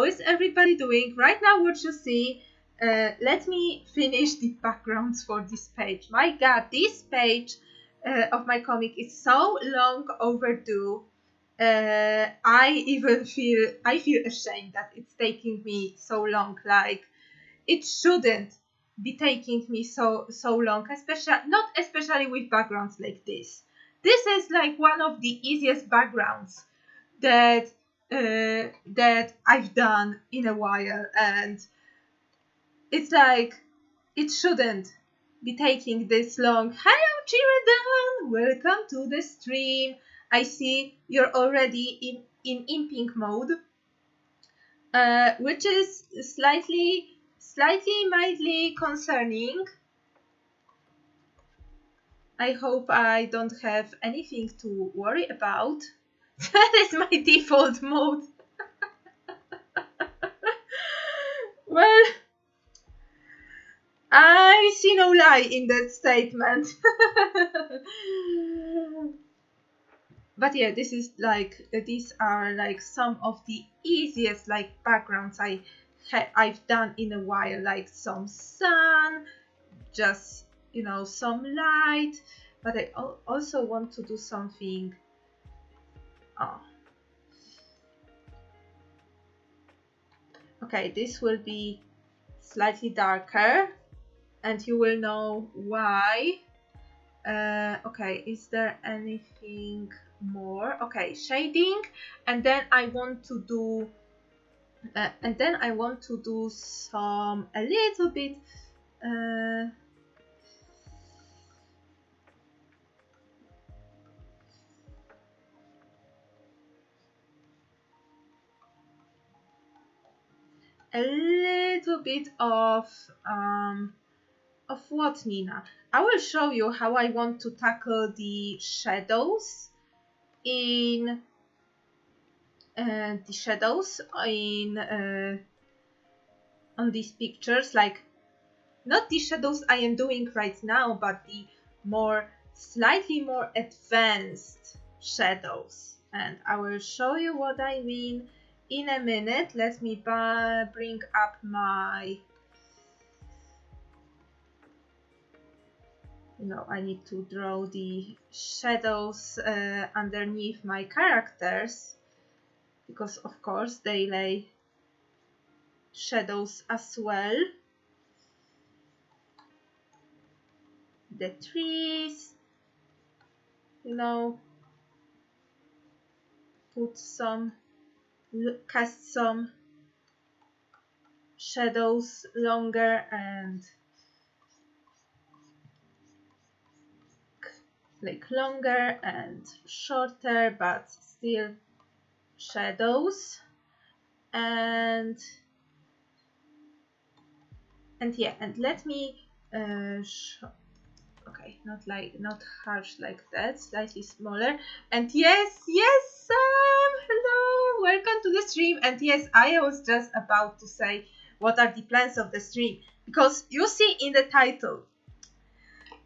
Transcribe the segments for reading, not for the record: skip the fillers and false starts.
how is everybody doing? Right now what you see, let me finish the backgrounds for this page. My god, this page of my comic is so long overdue. I feel ashamed that it's taking me so long. Like, it shouldn't be taking me so long, especially with backgrounds like this. This is like one of the easiest backgrounds that I've done in a while, and it's like it shouldn't be taking this long. Hello, Jiradan! Welcome to the stream. I see you're already in imping mode, which is slightly mildly concerning. I hope I don't have anything to worry about. That is my default mode. Well, I see no lie in that statement. But yeah, these are like some of the easiest like backgrounds I've done in a while, like some sun, just some light. But I also want to do something. Oh, okay, this will be slightly darker, and you will know why. Okay, is there anything more? Okay, shading, and then I want to do some a little bit of what, Nina? I will show you how I want to tackle the shadows in on these pictures, like not the shadows I am doing right now, but the slightly more advanced shadows, and I will show you what I mean in a minute. Let me bring up my I need to draw the shadows underneath my characters, because of course they lay shadows as well. The trees, cast some shadows longer and longer and shorter, but still shadows. And yeah, and let me okay, not harsh like that, slightly smaller. And yes, hello, welcome to the stream. And yes, I was just about to say what are the plans of the stream, because you see in the title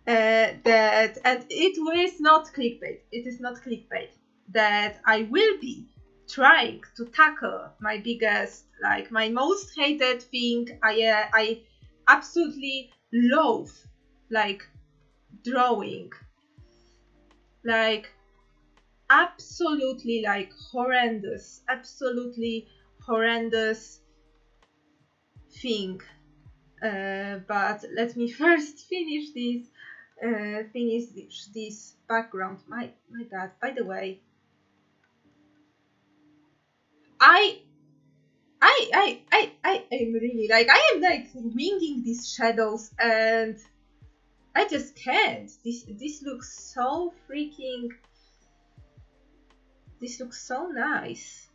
that, and it is not clickbait, that I will be trying to tackle my biggest, my most hated thing. I absolutely loathe, drawing, absolutely horrendous thing. But let me first finish this background. My god, by the way, I am really I am winging these shadows, and I just can't. This looks so freaking. This looks so nice.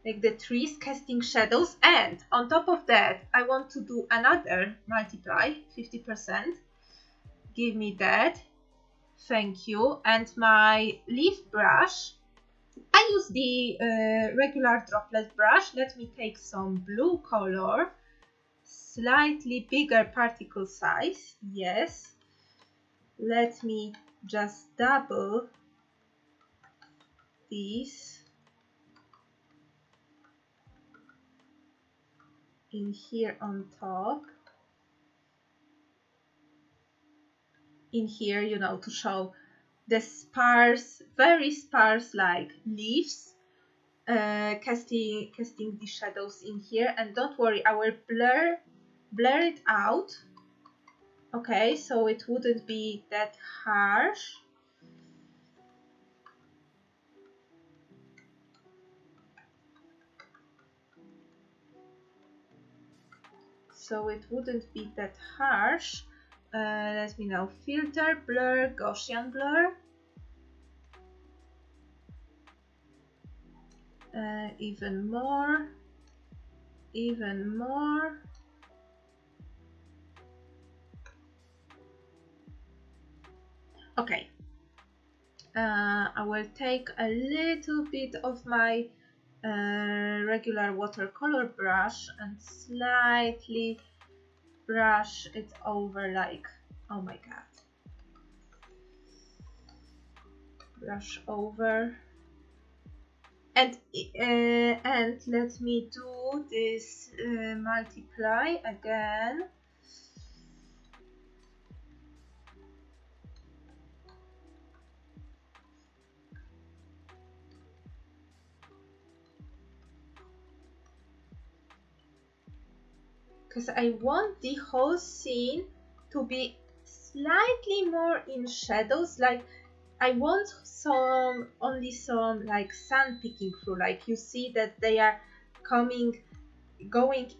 Like the trees casting shadows, and on top of that, I want to do another multiply, 50%. Give me that. Thank you. And my leaf brush, I use the regular droplet brush. Let me take some blue color, slightly bigger particle size. Yes. Let me just double these. in here on top. In here, you know, to show the sparse, very sparse like leaves, casting the shadows in here. And don't worry, I will blur it out. Okay, so it wouldn't be that harsh. So it wouldn't be that harsh. Let me now filter, blur, Gaussian blur. Even more. Okay. I will take a little bit of my regular watercolor brush and slightly brush it over, like, oh my god, brush over. And let me do this multiply again. Because I want the whole scene to be slightly more in shadows. Like, I want only some like sun peeking through. Like, you see that they are going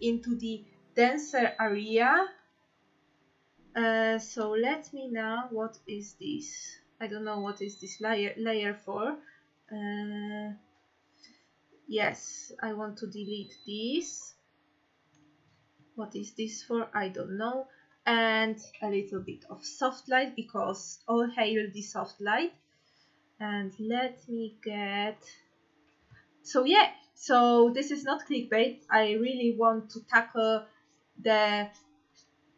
into the denser area. So let me now, what is this? I don't know what is this layer for. Yes, I want to delete this. What is this for? I don't know. And a little bit of soft light, because all hail the soft light. And let me get... So yeah, so this is not clickbait. I really want to tackle the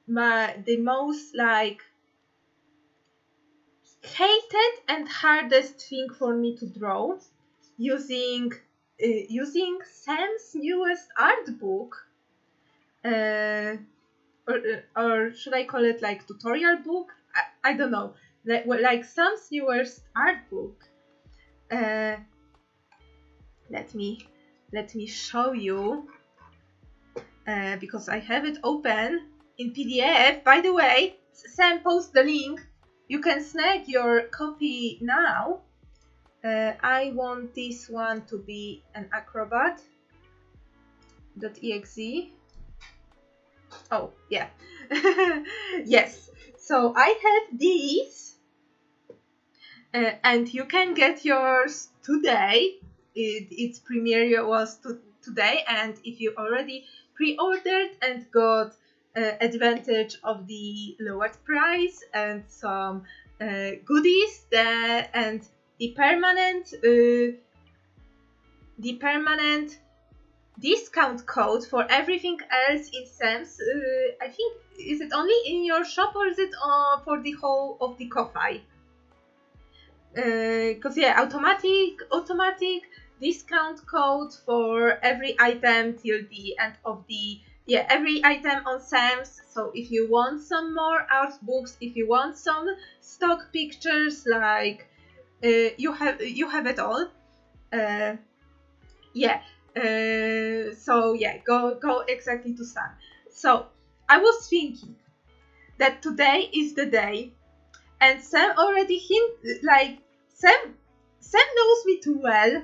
most like hated and hardest thing for me to draw, using Sam's newest art book, or should I call it like tutorial book? I don't know, like Sam's newest art book. Let me show you, because I have it open in PDF. By the way, Sam, post the link. You can snag your copy now. I want this one to be an acrobat.exe. Oh, yeah. Yes. So I have these, and you can get yours today. Its premiere was today, and if you already pre-ordered and got advantage of the lowered price and some goodies there, and the permanent discount code for everything else in Sam's, I think, is it only in your shop, or is it for the whole of the Ko-Fi? Because yeah, automatic discount code for every item till the end of the every item on Sam's. So if you want some more art books, if you want some stock pictures, like you have it all. So yeah, go exactly to Sam. So I was thinking that today is the day, and Sam already Sam knows me too well,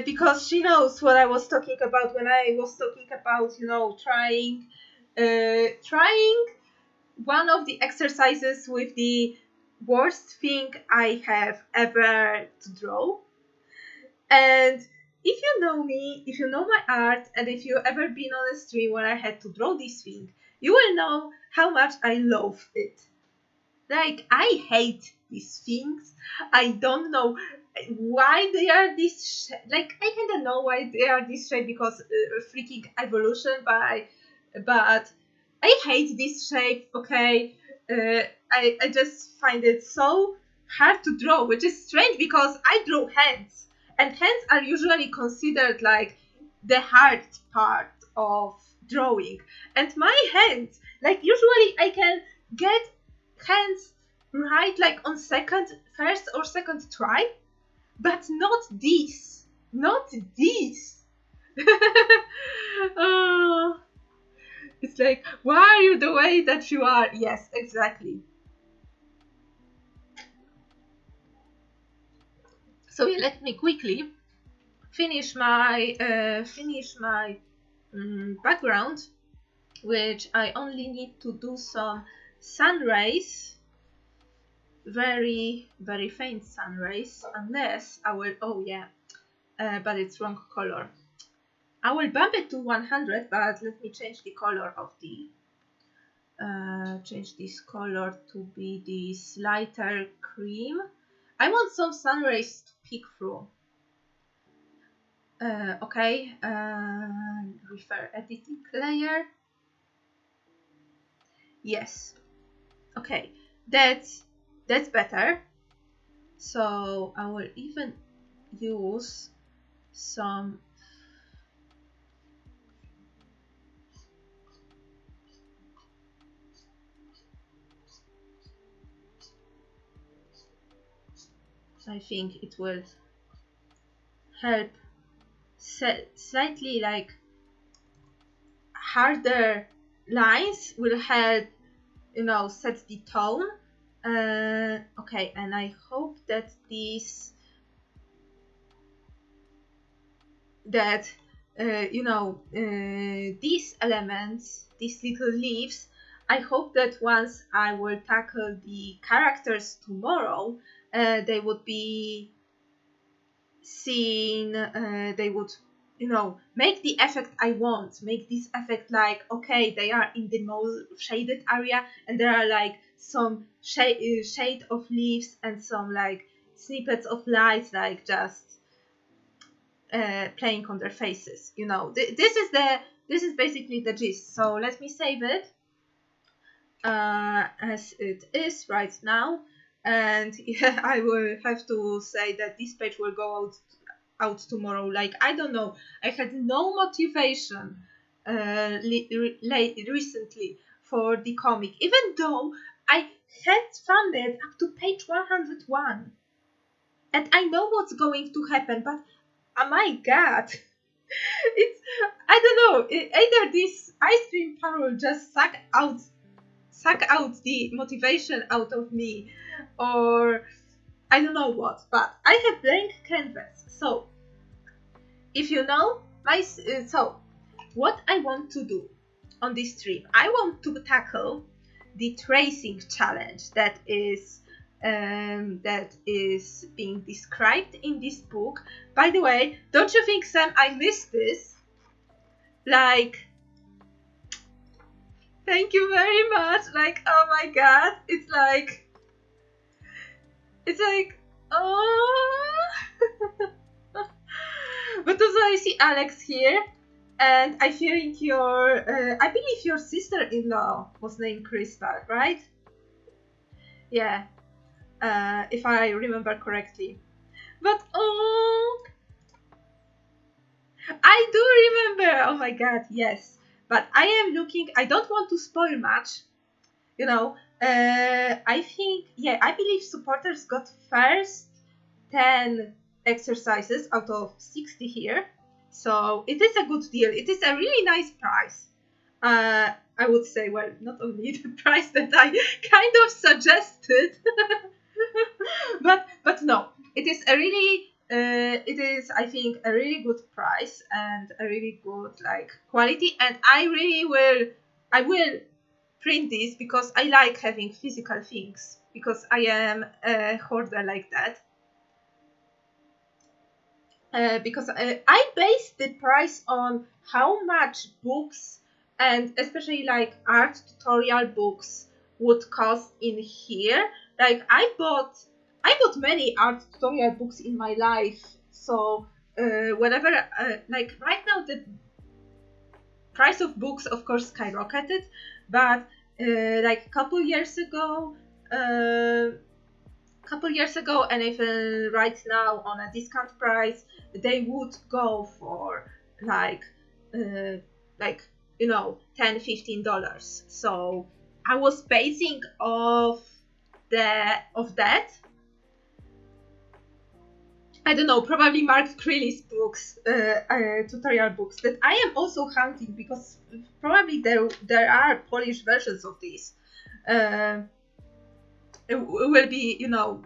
because she knows what I was talking about when I was talking about, you know, trying one of the exercises with the worst thing I have ever to draw. And if you know me, if you know my art, and if you've ever been on a stream where I had to draw this thing, you will know how much I love it. Like, I hate these things. I don't know why they are this like, I kind of know why they are this shape, because freaking evolution, but I hate this shape. Okay, I just find it so hard to draw, which is strange because I draw hands are usually considered like the hard part of drawing, and my hands, like usually I can get hands right like on first or second try, but not this, not this. Oh, it's like, why are you the way that you are? Yes, exactly. So let me quickly finish my background, which I only need to do some sun rays, very very faint sun rays, unless I will, oh yeah, but it's wrong color. I will bump it to 100, but let me change the color of the change this color to be this lighter cream. I want some sun rays to peek through. Okay, refer editing layer. Yes. Okay, that's better. So I will even use some I think it will help slightly, like harder lines will help, you know, set the tone. Okay, and I hope that these these elements, these little leaves, I hope that once I will tackle the characters tomorrow, they would be seen, they would, you know, make the effect I want, make this effect like, okay, they are in the most shaded area and there are like some shade of leaves and some like snippets of light, like just playing on their faces, you know. This is basically the gist. So let me save it as it is right now, and yeah, I will have to say that this page will go out tomorrow. Like, I don't know, I had no motivation recently for the comic, even though I had funded up to page 101 and I know what's going to happen, but oh my god, it's, I don't know, either this ice cream pan will just suck out the motivation out of me, or I don't know what, but I have blank canvas. So if you know so what I want to do on this trip, I want to tackle the tracing challenge that is being described in this book. By the way, don't you think, Sam, I missed this? Like, thank you very much. Like, oh my god, it's like, oh. But also I see Alex here, and I think I believe your sister-in-law was named Crystal, right? Yeah, if I remember correctly. But oh, I do remember. Oh my god, yes. But I am looking. I don't want to spoil much. You know, I think, yeah, I believe supporters got first 10 exercises out of 60 here. So it is a good deal. It is a really nice price. I would say, well, not only the price that I kind of suggested, but no, it is a really, it is, I think, a really good price and a really good like quality. And I will print this because I like having physical things, because I am a hoarder like that. Because I base the price on how much books, and especially like art tutorial books, would cost in here. Like, I bought many art tutorial books in my life, so whenever like right now the price of books of course skyrocketed, but like a couple years ago, and even right now on a discount price, they would go for like you know, $10-15. So I was basing off that. I don't know, probably Mark Creeley's books, tutorial books that I am also hunting, because probably there are Polish versions of these. It will be, you know,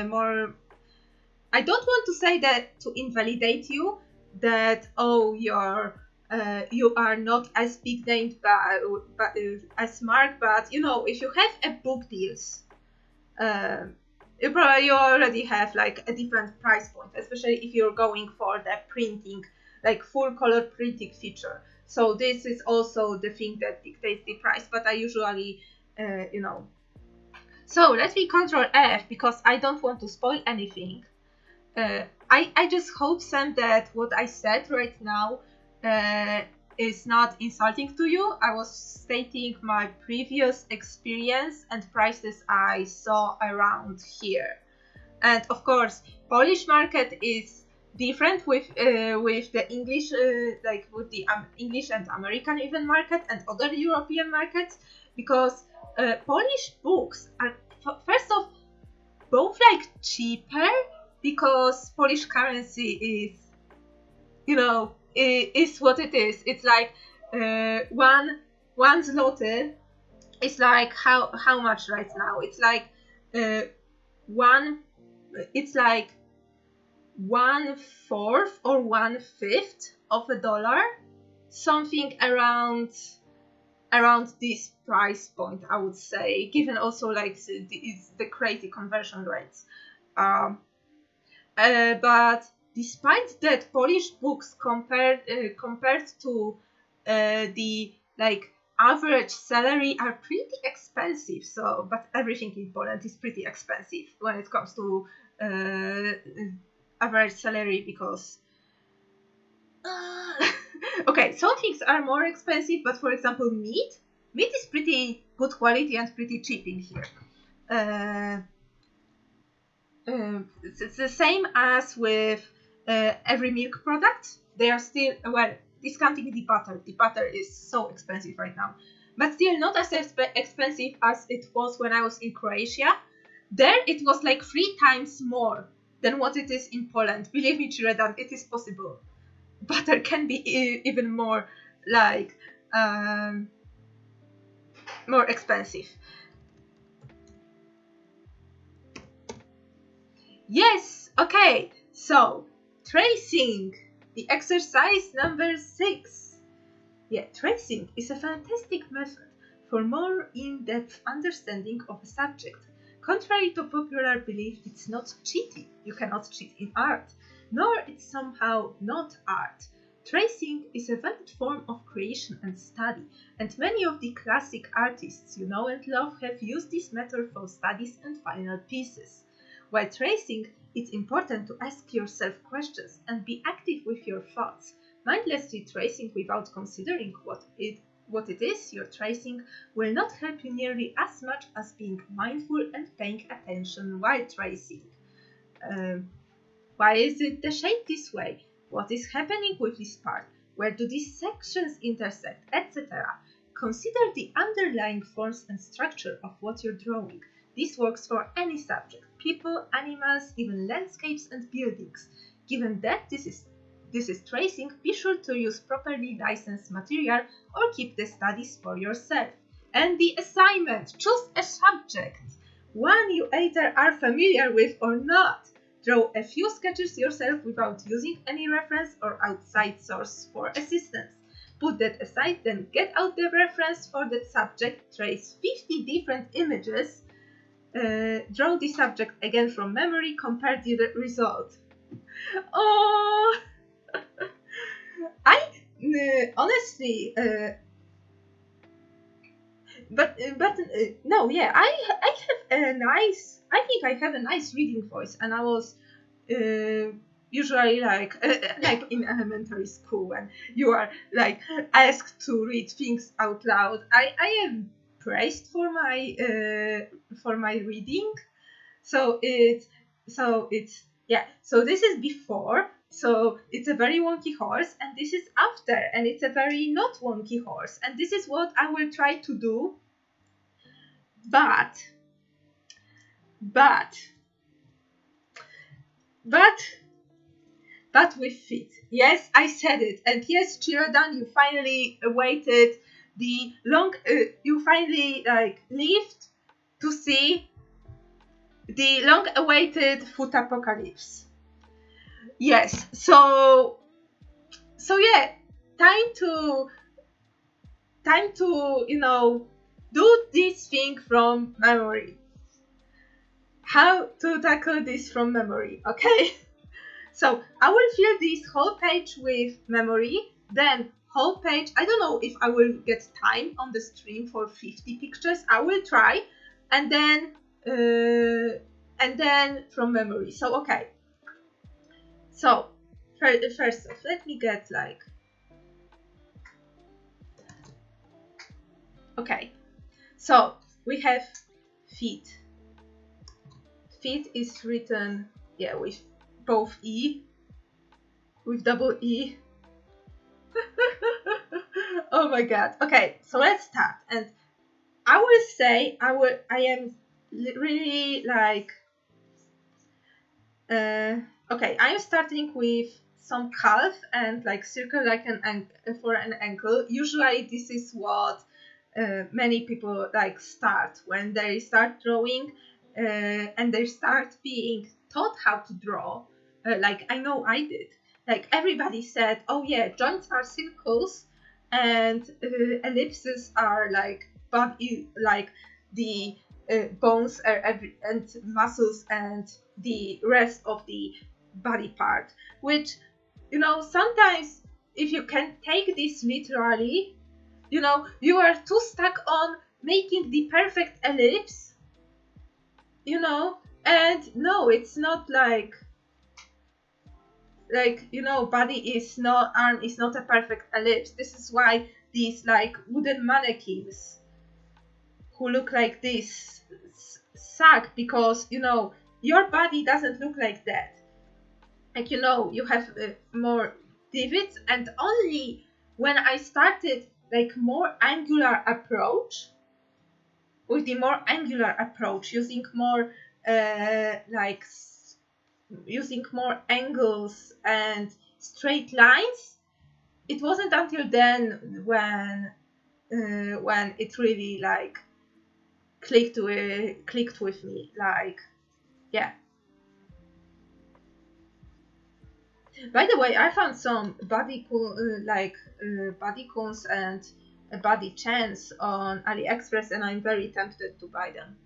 more. I don't want to say that to invalidate you, that you are not as big named as Mark, but you know, if you have a book deals, you already have like a different price point, especially if you're going for the printing, like full color printing feature. So this is also the thing that dictates the price, but I usually, you know. So let me Control F, because I don't want to spoil anything. I just hope, Sam, that what I said right now is not insulting to you. I was stating my previous experience and prices I saw around here. And of course, Polish market is different with the English, like with the English and American even market and other European markets, because Polish books are, first off, both like cheaper, because Polish currency is, you know, is what it is. It's like one zloty is like how much right now? It's like it's like 1/4 or 1/5 of a dollar, something around this price point, I would say, given also like the crazy conversion rates. But despite that, Polish books compared to the like average salary are pretty expensive. So, but everything in Poland is pretty expensive when it comes to average salary, because okay, some things are more expensive, but for example, meat is pretty good quality and pretty cheap in here. It's the same as with every milk product. They are still, well, discounting the butter. The butter is so expensive right now, but still not as expensive as it was when I was in Croatia. There it was like 3 times more than what it is in Poland. Believe me, Chiredan, it is possible. Butter can be even more like more expensive. Yes, okay, so tracing, the exercise number 6. Yeah, tracing is a fantastic method for more in-depth understanding of a subject. Contrary to popular belief, it's not cheating. You cannot cheat in art, nor it's somehow not art. Tracing is a valid form of creation and study, and many of the classic artists you know and love have used this method for studies and final pieces. While tracing, it's important to ask yourself questions and be active with your thoughts. Mindlessly tracing without considering what it is you're tracing will not help you nearly as much as being mindful and paying attention while tracing. Why is it the shape this way? What is happening with this part? Where do these sections intersect, etc.? Consider the underlying forms and structure of what you're drawing. This works for any subject: people, animals, even landscapes and buildings. Given that this is tracing, be sure to use properly licensed material or keep the studies for yourself. And the assignment: choose a subject, one you either are familiar with or not. Draw a few sketches yourself without using any reference or outside source for assistance. Put that aside, then get out the reference for that subject, trace 50 different images, draw the subject again from memory, compare the result. Oh, I honestly, no, yeah, I think I have a nice reading voice, and I was usually like in elementary school when you are like asked to read things out loud. I am praised for my reading, so it's yeah. So this is before So it's a very wonky horse, and this is after, and it's a very not wonky horse, and this is what I will try to do, but with feet. Yes, I said it, and yes, Chiradan, you finally waited the long, you finally lived to see the long-awaited food apocalypse. Yes, so yeah, time to do this thing from memory. How to tackle this from memory? Okay. So I will fill this whole page with memory, then whole page. I don't know if I will get time on the stream for 50 pictures. I will try, and then from memory. So okay. So first off, let me get okay. So we have feet. Feet is written with both E, with double E. Oh my god. Okay, so let's start. And I will say I am really okay, I am starting with some calf and circle for an ankle. Usually this is what many people start when they start drawing, and they start being taught how to draw. I know I did. Everybody said, oh yeah, joints are circles and ellipses are body, the bones are and muscles and the rest of the body part, which sometimes if you can take this literally, you are too stuck on making the perfect ellipse, and no, it's not body is not, arm is not a perfect ellipse. This is why these wooden mannequins who look like this suck, because your body doesn't look like that. You have more divots, and only when I started more angular approach, with the more angular approach, using more using more angles and straight lines, it wasn't until then when it really clicked with me. Yeah. By the way, I found some body cones and body chains on AliExpress, and I'm very tempted to buy them.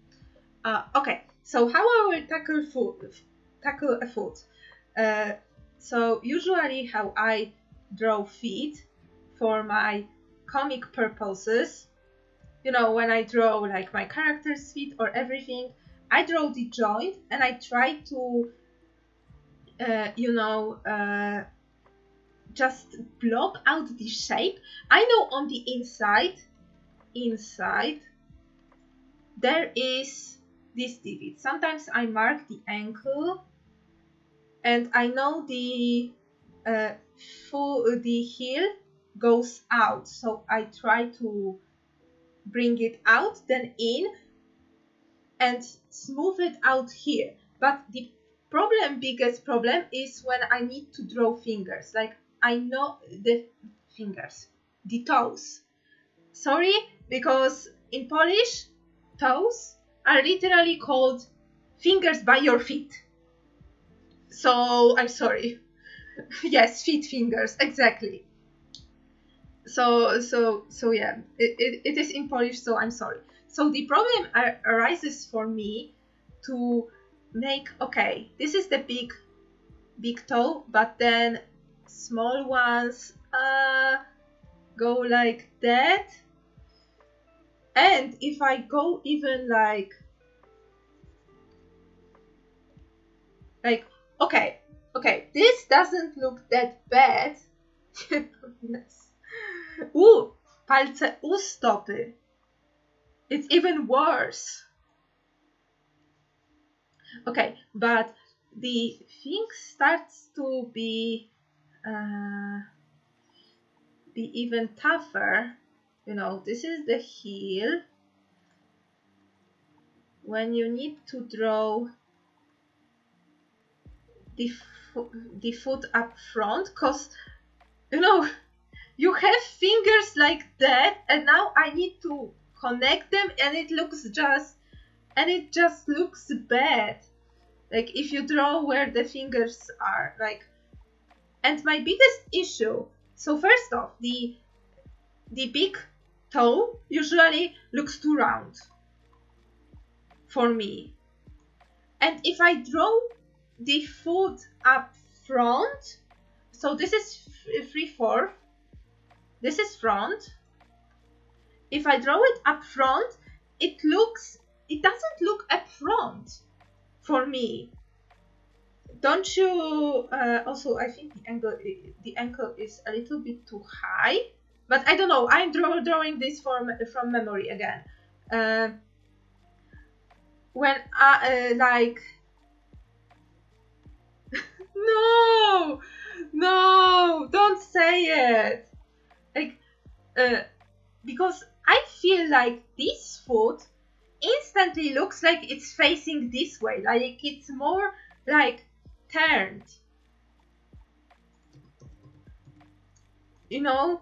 Okay, so how I will tackle a foot. So usually how I draw feet for my comic purposes, when I draw my character's feet or everything, I draw the joint and I try to just block out the shape. I know on the inside there is this divot. Sometimes I mark the ankle, and I know the heel goes out, so I try to bring it out, then in, and smooth it out here. But the biggest problem is when I need to draw fingers. I know the fingers, the toes. Sorry, because in Polish, toes are literally called fingers by your feet. So I'm sorry. Yes, feet fingers, exactly. So yeah, it is in Polish, so I'm sorry. So the problem arises for me to make, okay, this is the big toe, but then small ones go like that. And if I go even okay, this doesn't look that bad. Yes. Palce u stopy. It's even worse. Okay, but the thing starts to be even tougher. You know, this is the heel. When you need to draw the foot up front, because you know you have fingers like that, and now I need to connect them, and it just looks bad. Like if you draw where the fingers are, like. And my biggest issue, so first off, the big toe usually looks too round for me. And if I draw the foot up front, so this is 3/4, this is front. If I draw it up front, it doesn't look up front for me. Don't you also, I think the ankle is a little bit too high, but I don't know, I'm drawing this from memory again. When I like no, don't say it. Like because I feel like this foot instantly looks like it's facing this way, like it's more like turned, you know,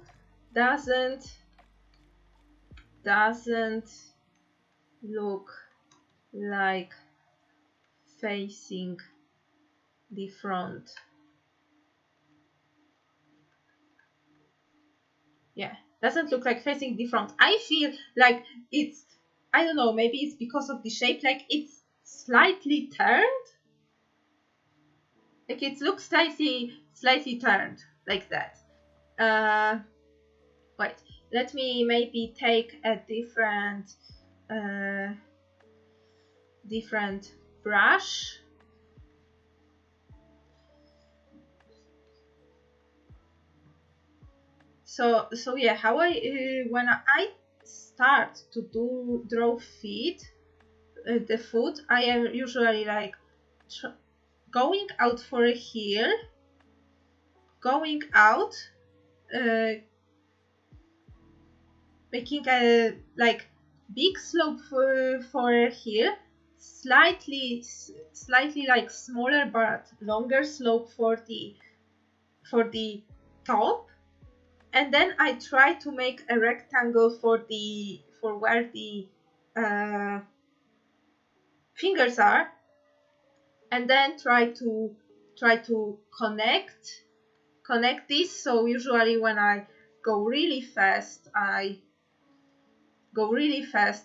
doesn't look like facing the front. Yeah, doesn't look like facing the front. I feel like it's, I don't know, maybe it's because of the shape, like it's slightly turned. Like it looks slightly turned like that. Wait, let me maybe take a different brush. So yeah, how when I start to draw feet, the foot, I am usually like going out for a heel, going out, making a like big slope for a heel, slightly like smaller but longer slope for the top, and then I try to make a rectangle for where the fingers are, and then try to connect this. So usually when I go really fast,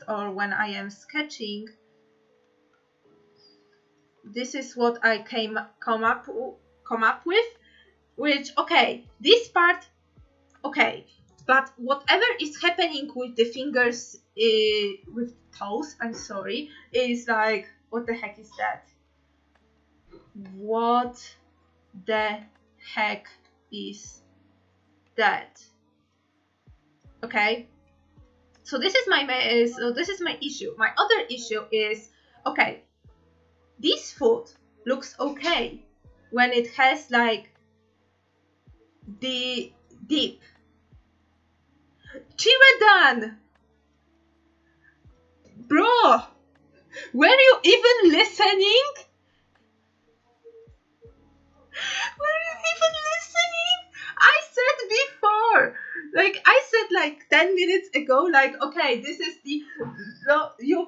or when I am sketching, this is what I come up with, which, okay, this part, okay, but whatever is happening with the fingers, with toes, I'm sorry, is like, what the heck is that? What the heck is that? Okay, so this is my issue. My other issue is, okay, this foot looks okay when it has like the dip. Chiredan! Bro! Were you even listening? I said like 10 minutes ago, like, okay, this is you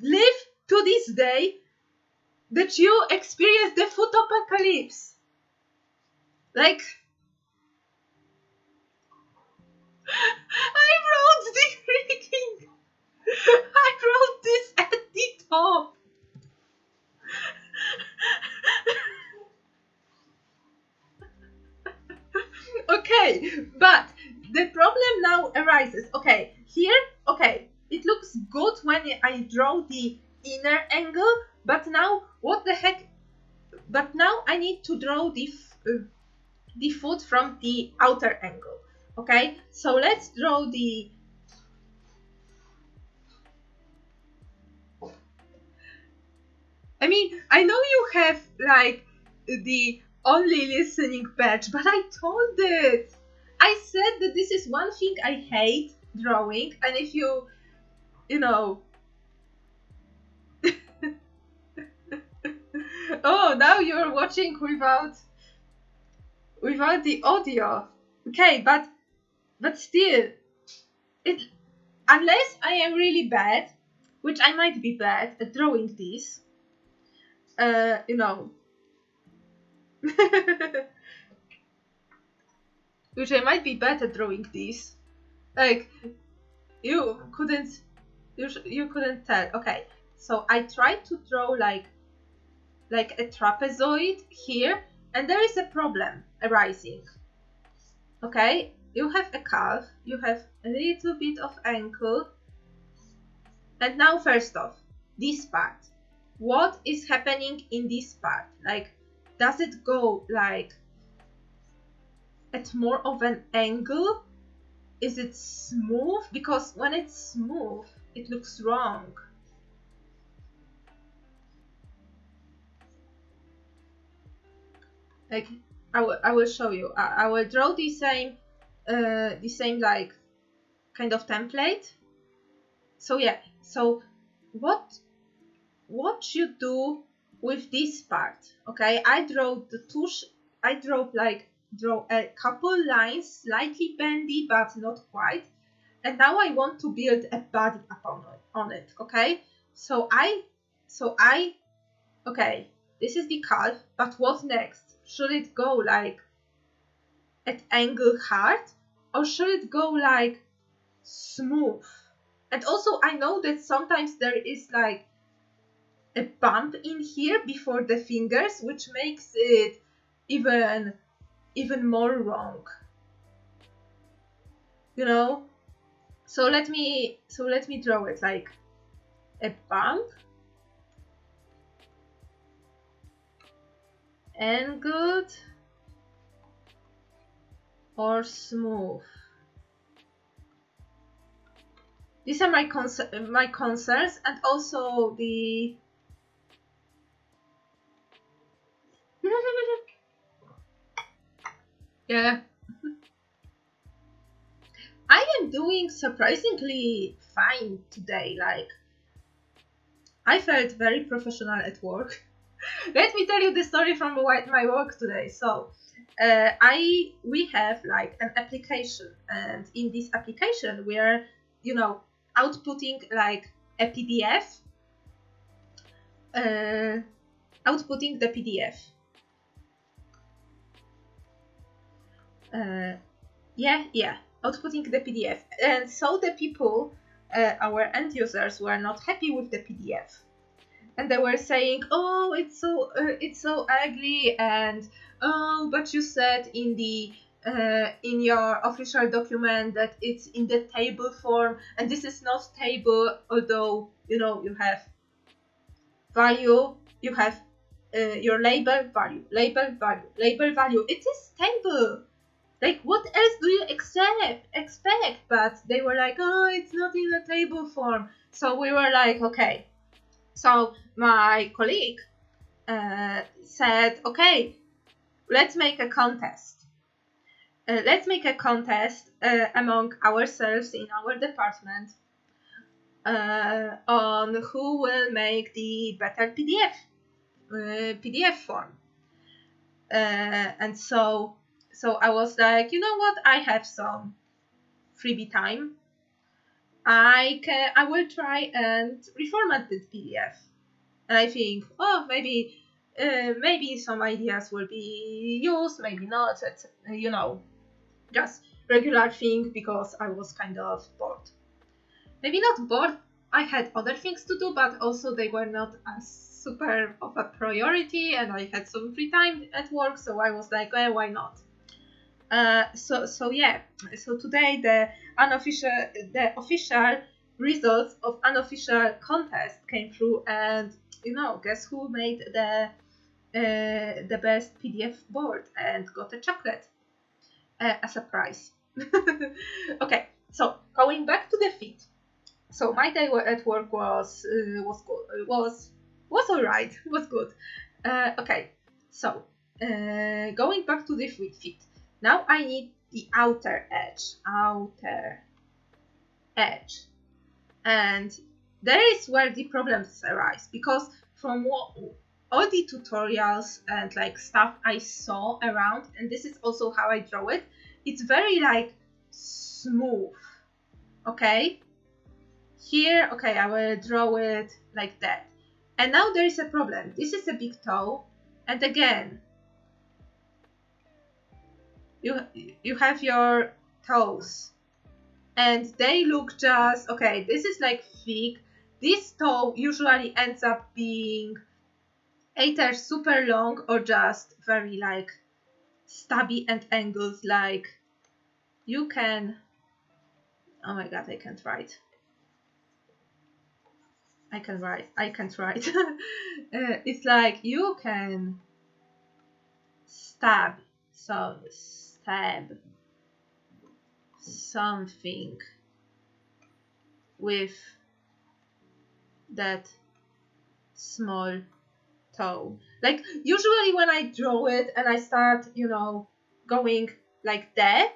live to this day that you experience the foot apocalypse. Like, I wrote this at the top. Okay, but the problem now arises. Okay, here, okay, it looks good when I draw the inner angle, but now, what the heck? But now I need to draw the foot from the outer angle. Okay, so let's draw the I mean, I know you have like the only listening badge, but I told it. I said that this is one thing I hate drawing, and if you know. Oh, now you're watching without the audio. Okay, but still, it unless I am really bad, which I might be bad at drawing this. You know. Which I might be bad at drawing this. Like you couldn't you couldn't tell. Okay, so I tried to draw like a trapezoid here, and there is a problem arising. Okay, you have a curve, you have a little bit of angle, and now first off, this part. What is happening in this part? Like, does it go like at more of an angle? Is it smooth? Because when it's smooth, it looks wrong. Like, I will show you. I will draw the same like kind of template. So yeah, so what you do with this part? Okay, I draw a couple lines, slightly bendy but not quite, and now I want to build a body on it. Okay, so I okay, this is the calf, but what next? Should it go like at angle hard, or should it go like smooth? And also I know that sometimes there is like a bump in here before the fingers, which makes it even more wrong. You know? So let me draw it like a bump, angled, or smooth. These are my concerns, and also the yeah. I am doing surprisingly fine today. Like, I felt very professional at work. Let me tell you the story from my work today. So, we have like an application, and in this application we are, outputting like a PDF. Outputting the PDF. Outputting the PDF. And so the people, our end users, were not happy with the PDF. And they were saying, oh, it's so ugly, and oh, but you said in the in your official document that it's in the table form, and this is not table, although you have value, you have your label value, it is table. Like, what else do you expect? But they were like, oh, it's not in a table form. So we were like, okay. So my colleague said, okay, let's make a contest. Among ourselves in our department on who will make the better PDF form. And so I was like, you know what? I have some freebie time. I will try and reformat this PDF. And I think, oh, maybe some ideas will be used, maybe not. It's, just regular thing, because I was kind of bored. Maybe not bored. I had other things to do, but also they were not as super of a priority, and I had some free time at work, so I was like, well, why not? So today the official results of unofficial contest came through, and guess who made the best PDF board and got a chocolate as a prize. Okay, so going back to the feed. So my day at work was was alright, was good. Okay, so going back to the feet. Now I need the outer edge, and there is where the problems arise, because from all the tutorials and like stuff I saw around, and this is also how I draw it, it's very like smooth. Okay, here, okay, I will draw it like that. And now there is a problem. This is a big toe, and again, you have your toes, and they look just okay. This is like thick. This toe usually ends up being either super long or just very like stubby and angles. Like you can. Oh my god, I can't write. I can't write. It's like you can stab something with that small toe. Like usually when I draw it and I start, going like that,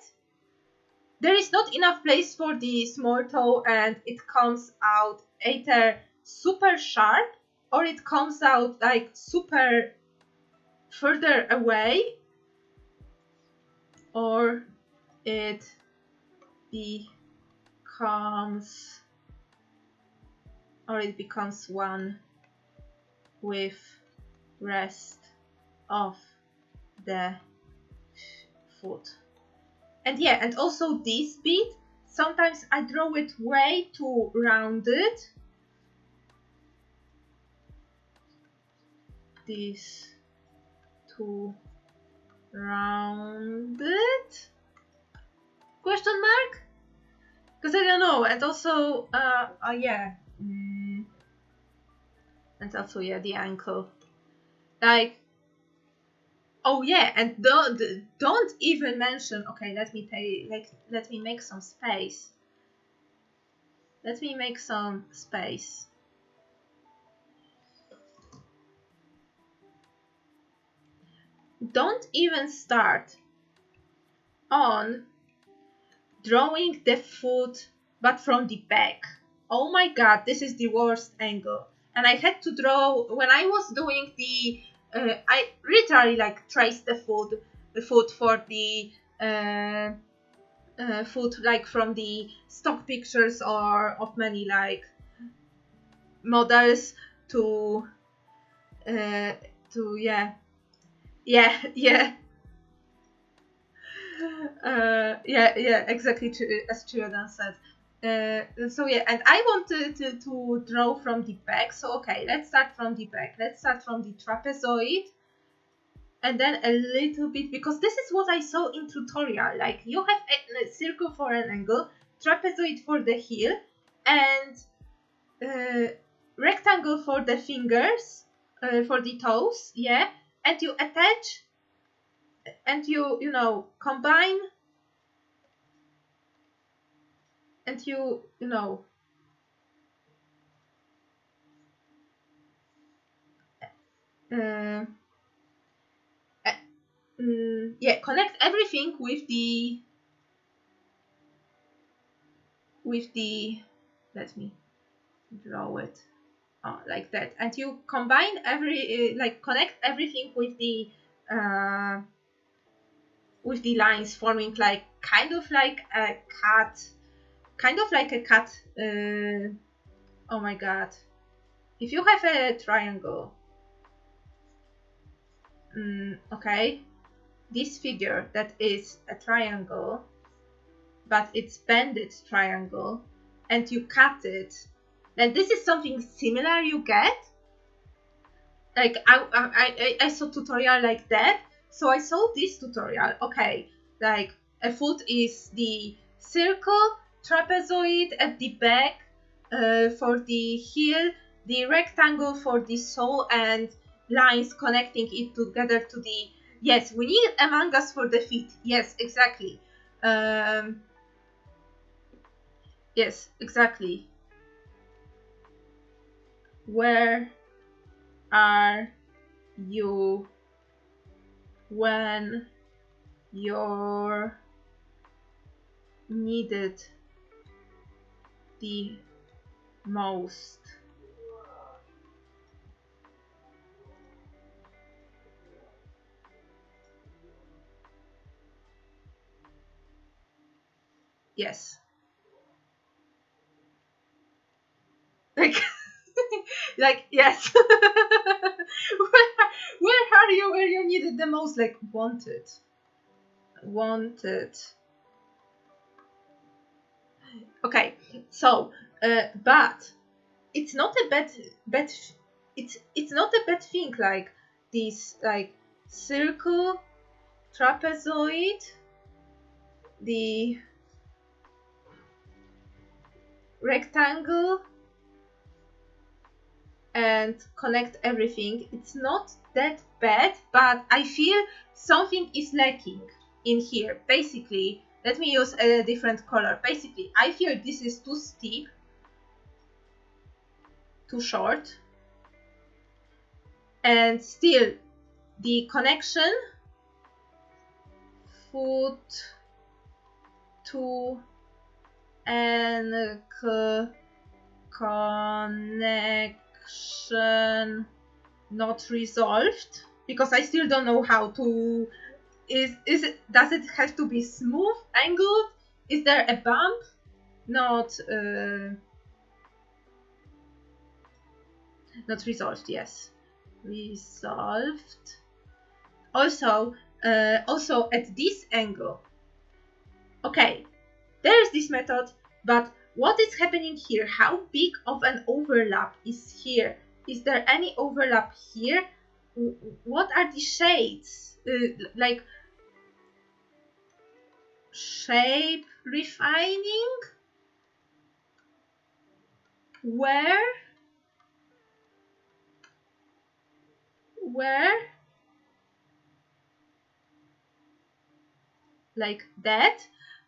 there is not enough place for the small toe, and it comes out either super sharp or it comes out like super further away, or it becomes one with rest of the foot. And yeah, and also this bit, sometimes I draw it way too rounded. This too rounded? Question mark? Because I don't know. And also, yeah. And also, yeah, the ankle. Like, oh yeah, and don't even mention. Okay, let me tell you. Like, let me make some space. Don't even start on drawing the foot, but from the back. Oh my god, this is the worst angle. And I had to draw, when I was doing the, I literally like traced the foot for the foot, like from the stock pictures or of many like models to yeah exactly, as Chiradan said. So yeah, and I wanted to draw from the back. So okay, let's start from the back. Let's start from the trapezoid, and then a little bit, because this is what I saw in tutorial. Like you have a circle for an angle, trapezoid for the heel, and rectangle for the fingers, for the toes. Yeah, and you attach, and you combine, and connect everything with the let me draw it like that, and you combine connect everything with the lines, forming like kind of like a cat. Oh my god, if you have a triangle, okay, this figure that is a triangle, but it's bended triangle, and you cut it, and this is something similar you get. Like I saw tutorial like that, so I saw this tutorial. Okay, like a foot is the circle, trapezoid at the back for the heel, the rectangle for the sole, and lines connecting it together to the. Yes, we need Among Us for the feet. Yes, exactly. Yes, exactly. Where are you when you're needed the most? Yes. Like, like yes. where are you where you need it the most? Like wanted. Wanted. Okay, so but it's not a bad it's not a bad thing, like this, like circle, trapezoid, the rectangle, and connect everything. It's not that bad, but I feel something is lacking in here. Basically, let me use a different color. Basically, I feel this is too steep, too short, and still the connection, foot to ankle connection not resolved, because I still don't know how to, is it, does it have to be smooth, angled? Is there a bump? Not resolved. Yes, resolved. Also at this angle. Okay, there is this method, but what is happening here? How big of an overlap is here? Is there any overlap here? What are the shades? Like shape refining? Where? Like that.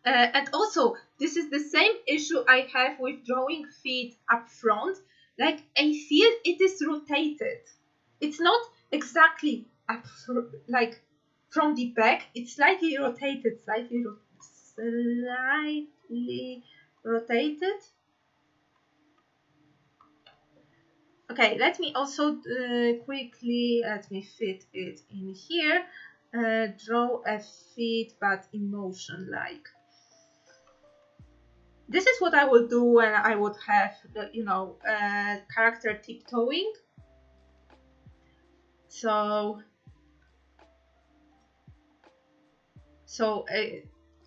And also, this is the same issue I have with drawing feet up front. Like, I feel it is rotated. It's not exactly up, like from the back. It's slightly rotated, slightly rotated. Okay, let me also quickly, let me fit it in here. Draw a feet, but in motion, like. This is what I would do when I would have the, character tiptoeing. So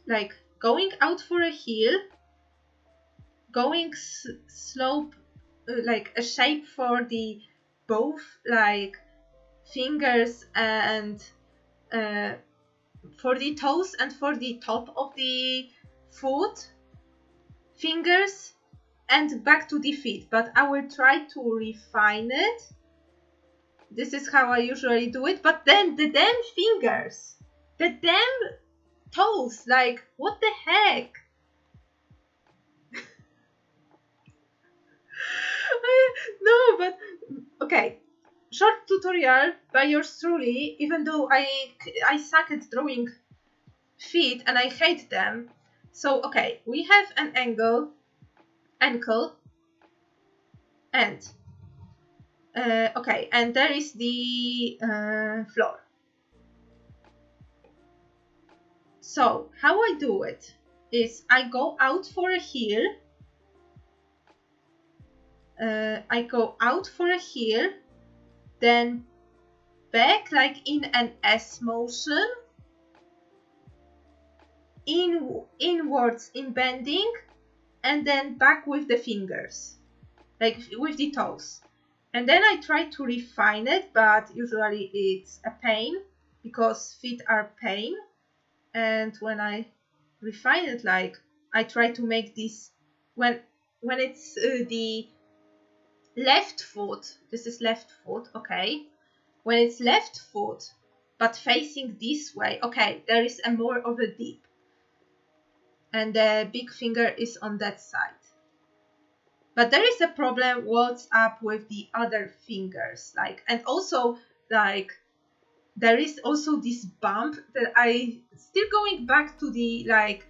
like going out for a heel, going slope, like a shape for the both like fingers and for the toes and for the top of the foot, fingers, and back to the feet. But I will try to refine it. This is how I usually do it. But then the damn fingers, the damn toes, like what the heck? No, but okay. Short tutorial by yours truly, even though I suck at drawing feet and I hate them. So okay, we have an ankle, and okay, and there is the floor. So how I do it is I go out for a heel. Then back like in an S motion, inwards in bending, and then back with the fingers, like with the toes. And then I try to refine it, but usually it's a pain because feet are pain. And when I refine it, like I try to make this when it's the left foot, this is left foot, okay. When it's left foot but facing this way, okay, there is a more of a dip, and the big finger is on that side. But there is a problem. What's up with the other fingers? Like, and also like there is also this bump that I still going back to the like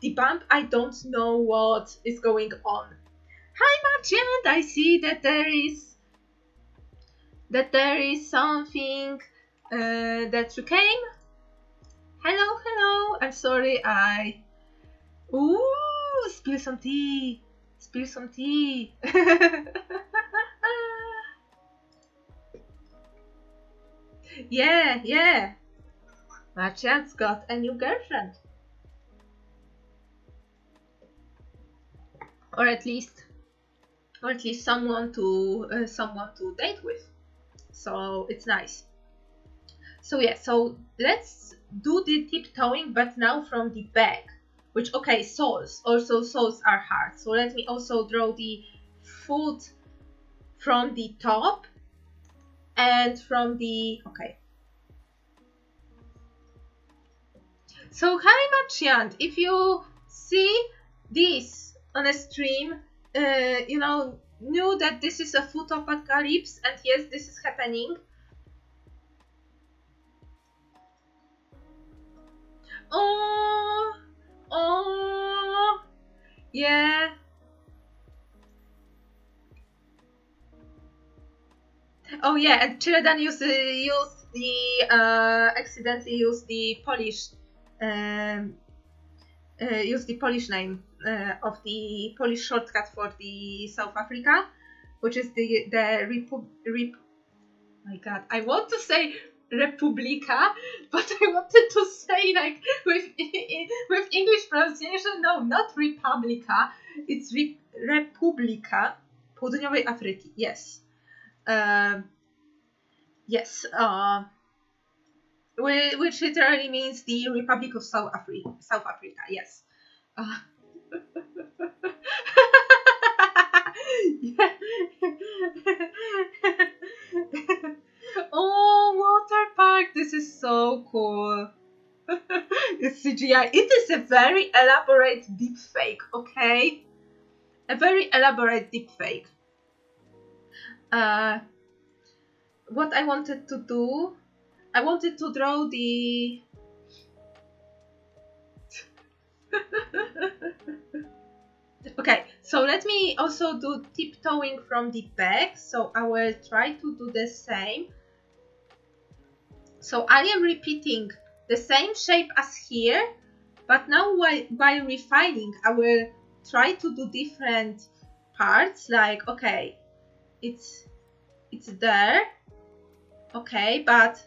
the bump. I don't know what is going on. Hi Marchand, I see that there is something that you came. Hello, hello. I'm sorry. Ooh, spill some tea. Spill some tea. Yeah, yeah. Marchand's got a new girlfriend, or at least someone to date with. So it's nice. So yeah, so let's do the tiptoeing, but now from the back. Which, okay, soles. Also, soles are hard. So let me also draw the foot from the top and from the, okay. So hi Marchand, if you see this on a stream, knew that this is a foot apocalypse, and yes, this is happening. Oh, yeah. Oh yeah, and Children accidentally used the Polish name of the Polish shortcut for the South Africa, which is the my God, I want to say Republika, but I wanted to say like with English pronunciation. No, not Republika. It's Republika Południowej Afryki. Yes. Yes. Which literally means the Republic of South Africa. South Africa. Yes. Yeah. Oh, water park! This is so cool. It's CGI. It is a very elaborate deep fake, okay? A very elaborate deep fake. What I wanted to do, I wanted to draw the... Okay, so let me also do tiptoeing from the back. So I will try to do the same. So I am repeating the same shape as here, but now by refining, I will try to do different parts. Like, okay, it's there. Okay, but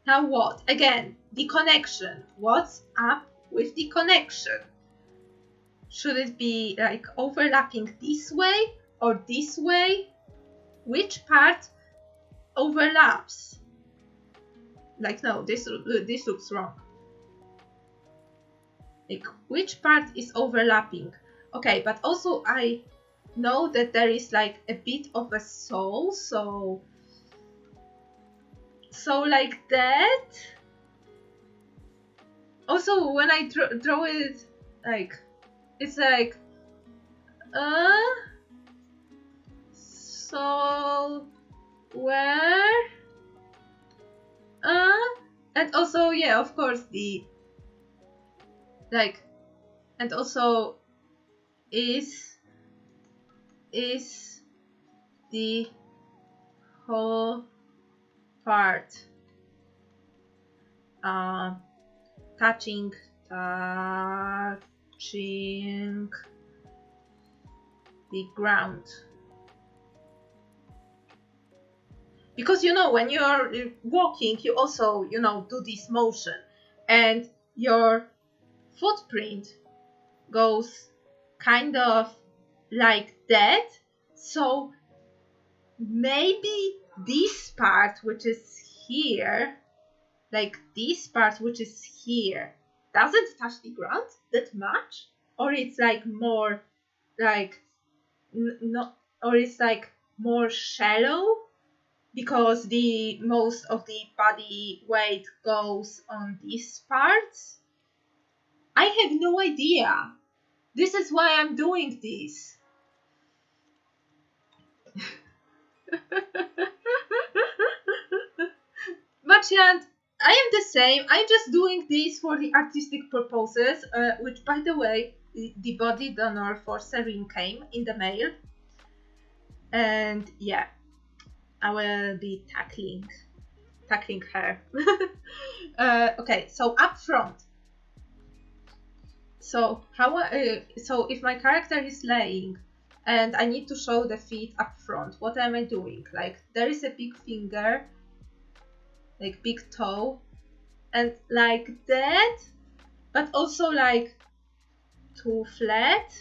now what? Again, the connection. What's up with the connection? Should it be like overlapping this way or this way? Which part overlaps? Like, no, this looks wrong. Like, which part is overlapping? Okay, but also I know that there is like a bit of a soul, so like that. Also, when I draw it, like, it's like, so where, and also, yeah, of course, the, like, and also, is the whole part touching the ground? Because when you're walking, you also do this motion, and your footprint goes kind of like that. So maybe this part, which is here, like this part which is here, doesn't touch the ground that much, or it's like more like no, or it's like more shallow because the most of the body weight goes on these parts. I have no idea. This is why I'm doing this. But yeah, I am the same. I'm just doing this for the artistic purposes, which, by the way, the body donor for Serene came in the mail. And yeah, I will be tackling her. Okay, so up front. So so if my character is laying and I need to show the feet up front, what am I doing? Like, there is a big finger, like big toe, and like that, but also like too flat,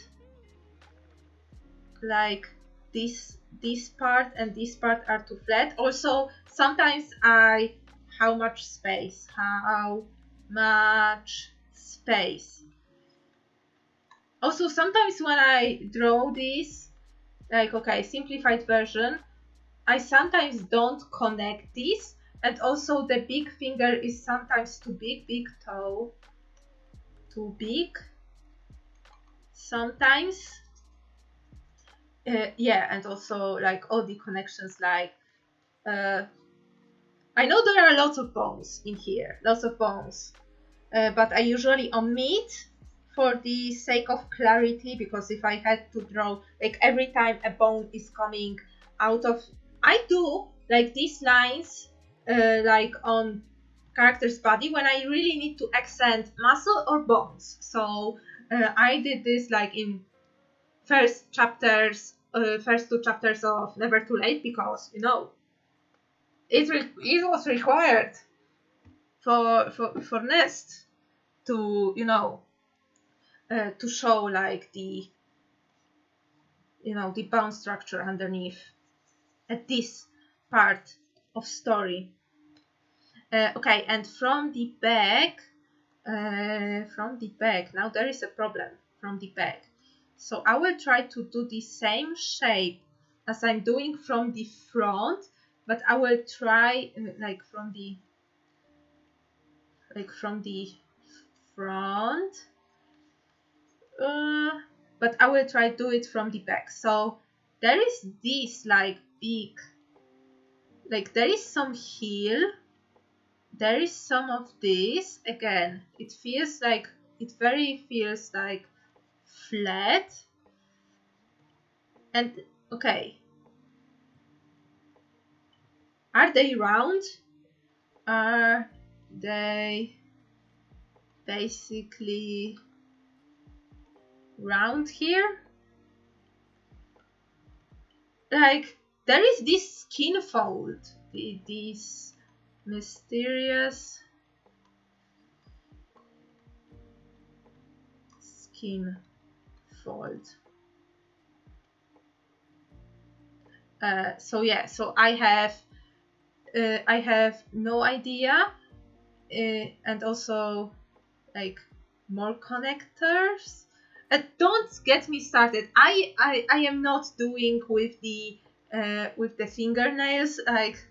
like this part and this part are too flat. Also, sometimes how much space? Also, sometimes when I draw this, like, okay, simplified version, I sometimes don't connect this, and also the big finger is sometimes too big toe, too big, sometimes. Yeah, and also like all the connections, like, I know there are lots of bones in here, but I usually omit for the sake of clarity, because if I had to draw, like, every time a bone is coming out of, I do like these lines, like on character's body when I really need to accent muscle or bones. So I did this like in first two chapters of Never Too Late, because it was required for Nest to to show like the the bone structure underneath at this part of story. Okay, and from the back, now there is a problem from the back. So I will try to do the same shape as I'm doing from the front, but I will try like from the front, but I will try do it from the back. So there is this like big, like there is some heel, there is some of this. Again, it feels like flat. And okay, are they round? Are they basically round here? Like, there is this skin fold, this mysterious skin fold. So yeah, so I have no idea, and also like more connectors. Don't get me started. I am not doing with the fingernails. Like,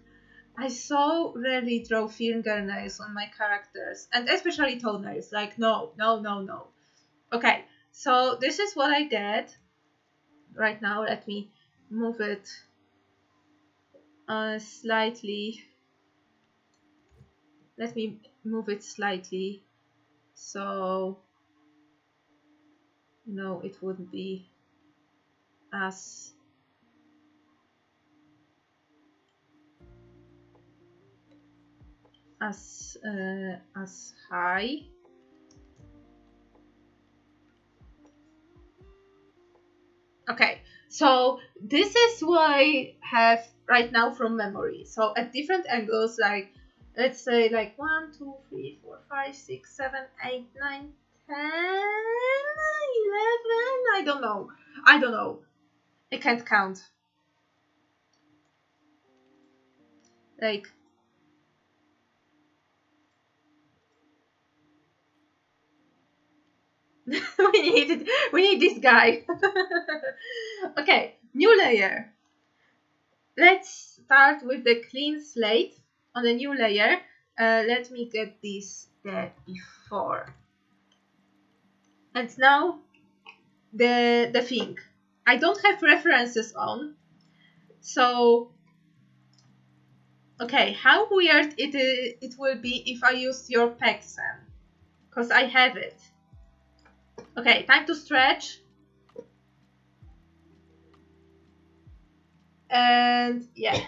I so rarely draw fingernails on my characters, and especially toenails. Like, no. Okay, so this is what I get right now. Let me move it slightly. Let me move it slightly, so it wouldn't be as high. Okay, so this is what I have right now from memory. So at different angles, like, let's say like 1, 2, 3, 4, 5, 6, 7, 8, 9, 10, 11. I don't know. I can't count. Like, we need this guy. Okay, new layer. Let's start with the clean slate on a new layer. Let me get this there before. And now the thing. I don't have references on, so Okay, how weird it will be if I use your Pexam, because I have it. Okay, time to stretch. And yeah.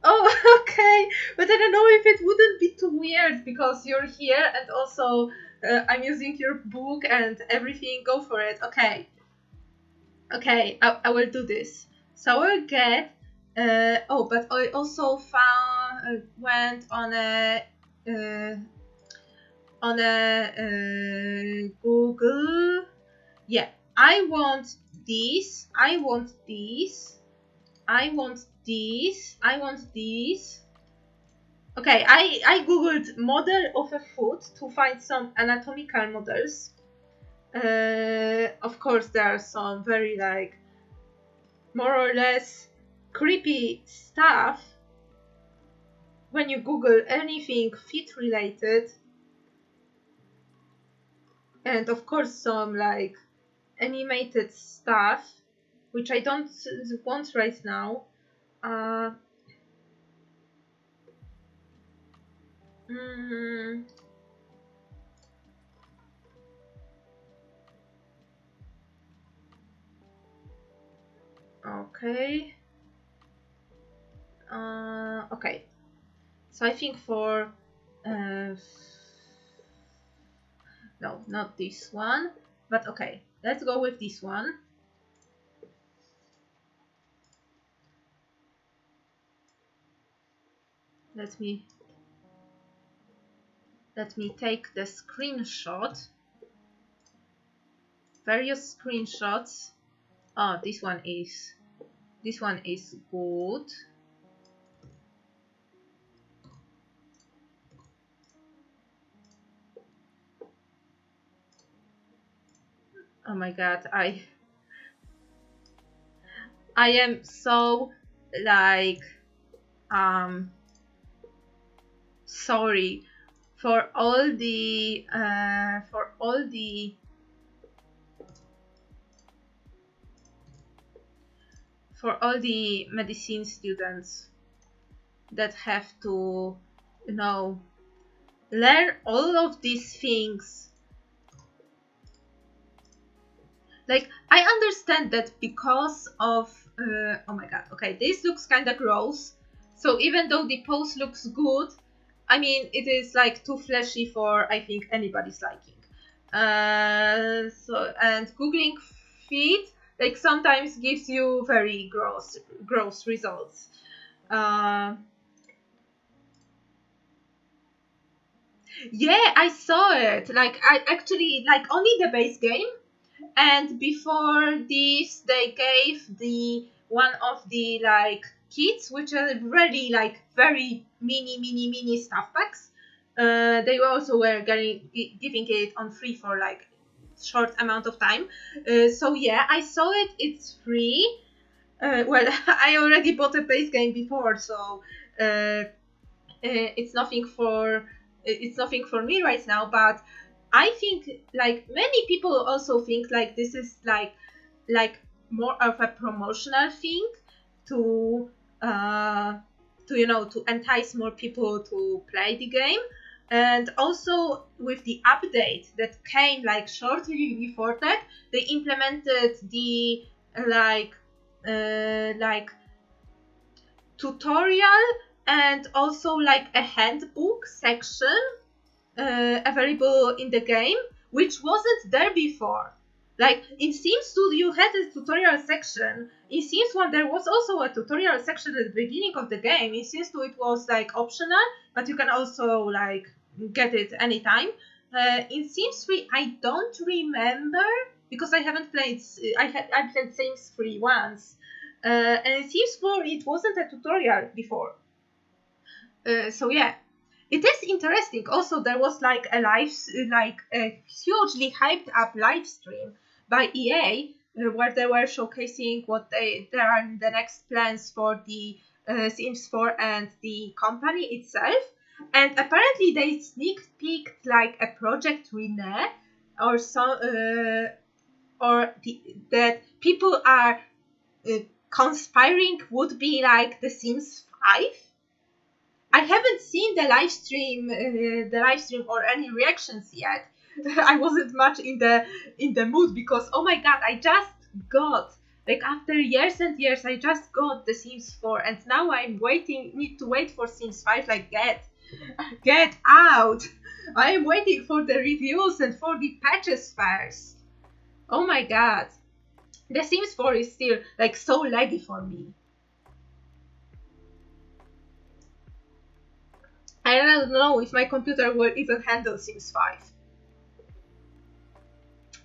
Oh, okay. But I don't know if it wouldn't be too weird because you're here and also I'm using your book and everything. Go for it. Okay. Okay, I will do this. So I'll get. Oh, but I also went uh, on a Google. Yeah, I want these. I want these. I want these. I want these. Okay, I googled model of a foot to find some anatomical models. Of course, there are some very like more or less creepy stuff when you Google anything feet related, and of course some like animated stuff, which I don't want right now. Uh, mm, okay. Okay. So I think for no, not this one, but okay, let's go with this one. Let me take the screenshot. Various screenshots. Oh, this one is good. Oh my god, I am so like sorry for all the medicine students that have to, you know, learn all of these things. Like, I understand that because of oh my god, okay, this looks kind of gross. So even though the pose looks good, I mean, it is like too fleshy for, I think, anybody's liking. So, and googling feet like sometimes gives you very gross results. Uh, yeah, I saw it. Like, I actually like only the base game. And before this, they gave the one of the like kits, which are really like very mini stuff packs. They also were giving it on free for like short amount of time. So yeah, I saw it. It's free. Well, I already bought a base game before, so it's nothing for me right now. But I think like many people also think like this is like more of a promotional thing to uh to entice more people to play the game. And also with the update that came like shortly before that, they implemented the like tutorial and also like a handbook section available in the game, which wasn't there before. Like in Sims 2, you had a tutorial section. In Sims 1, there was also a tutorial section at the beginning of the game. In Sims 2, it was like optional, but you can also like get it anytime. In Sims 3, I don't remember because I haven't played. I played Sims 3 once, and in Sims 4, it wasn't a tutorial before. So yeah, it is interesting. Also, there was like a hugely hyped up live stream by EA where they were showcasing what there are the next plans for the Sims 4 and the company itself. And apparently, they sneak peeked like a project Rene or so, that people are uh, conspiring would be like The Sims 5. I haven't seen the live stream or any reactions yet. I wasn't much in the mood because oh my god, I just got like after years and years I just got the Sims 4 and now I'm need to wait for Sims 5. Like get out! I am waiting for the reviews and for the patches first. Oh my god, the Sims 4 is still like so laggy for me. I don't know if my computer will even handle Sims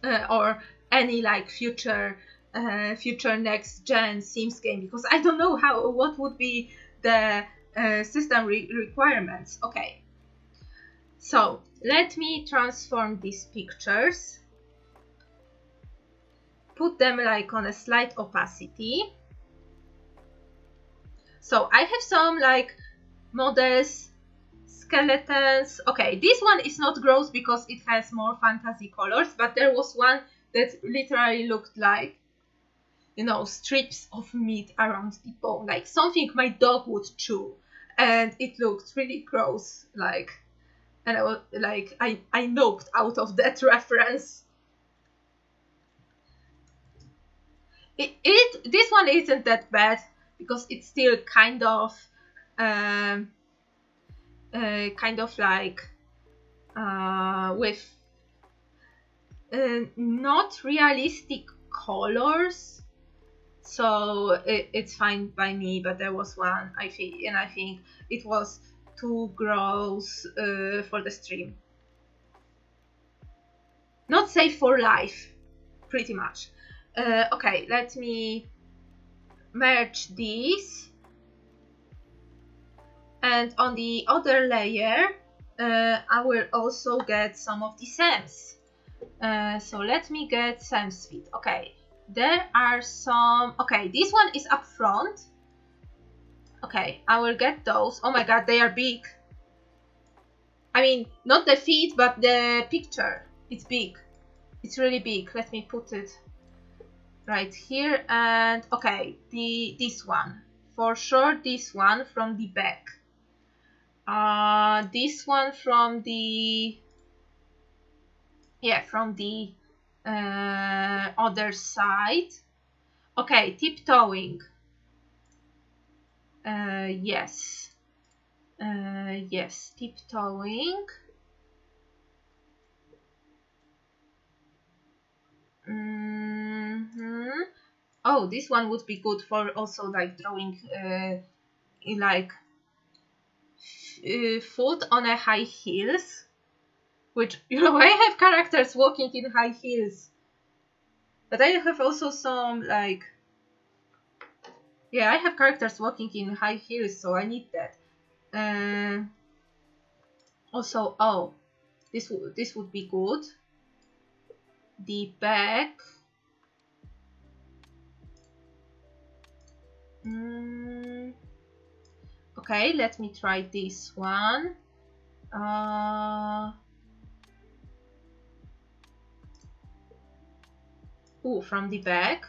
5 or any like future next gen Sims game, because I don't know what would be the system requirements. Okay, so let me transform these pictures, put them like on a slight opacity. So I have some like models, skeletons. Okay, this one is not gross because it has more fantasy colors, but there was one that literally looked like, you know, strips of meat around the bone, like something my dog would chew, and it looked really gross, like, and I was like, I noped out of that reference. This one isn't that bad because it's still kind of like with not realistic colors, so it's fine by me. But there was one I think it was too gross for the stream. Not safe for life, pretty much. Okay, let me merge these, and on the other layer I will also get some of the Sam's. So let me get Sam's feet. Okay, there are some. Okay, this one is up front. Okay, I will get those. Oh my god, they are big. I mean, not the feet, but the picture. It's big. It's really big. Let me put it right here. And okay, this one for sure. This one from the back. This one from the other side. Okay, tiptoeing. Yes, tiptoeing. Oh, this one would be good for also like drawing like foot on a high heels, which, you know, I have characters walking in high heels, but I have also some like, yeah, I have characters walking in high heels, so I need that. Also, oh, this would be good. The back. Okay, let me try this one. From the back.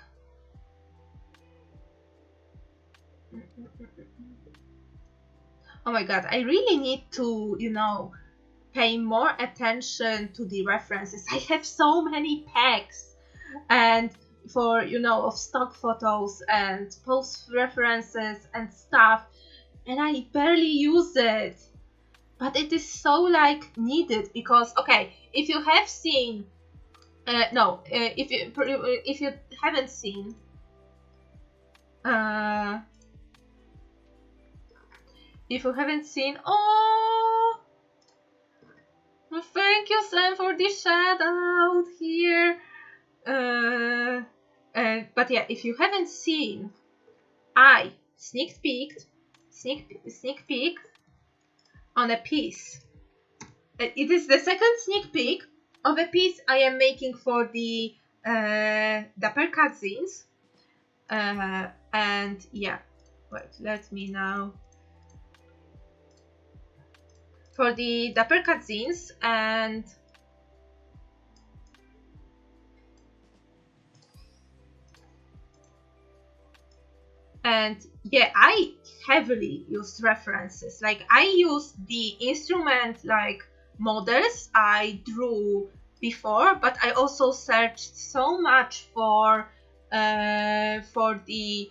Oh my god, I really need to, you know, pay more attention to the references. I have so many packs and for, you know, of stock photos and post references and stuff, and I barely use it. But it is so like needed because, okay, if you have seen if you haven't seen oh, thank you Sam for the shout out here. But yeah, if you haven't seen, I sneak peek on a piece. It is the second sneak peek of a piece I am making for the Dapper cutscenes. And yeah, wait, let me now. For the Dapper cutscenes, and And yeah, I heavily used references. Like I used the instrument like models I drew before, but I also searched so much for the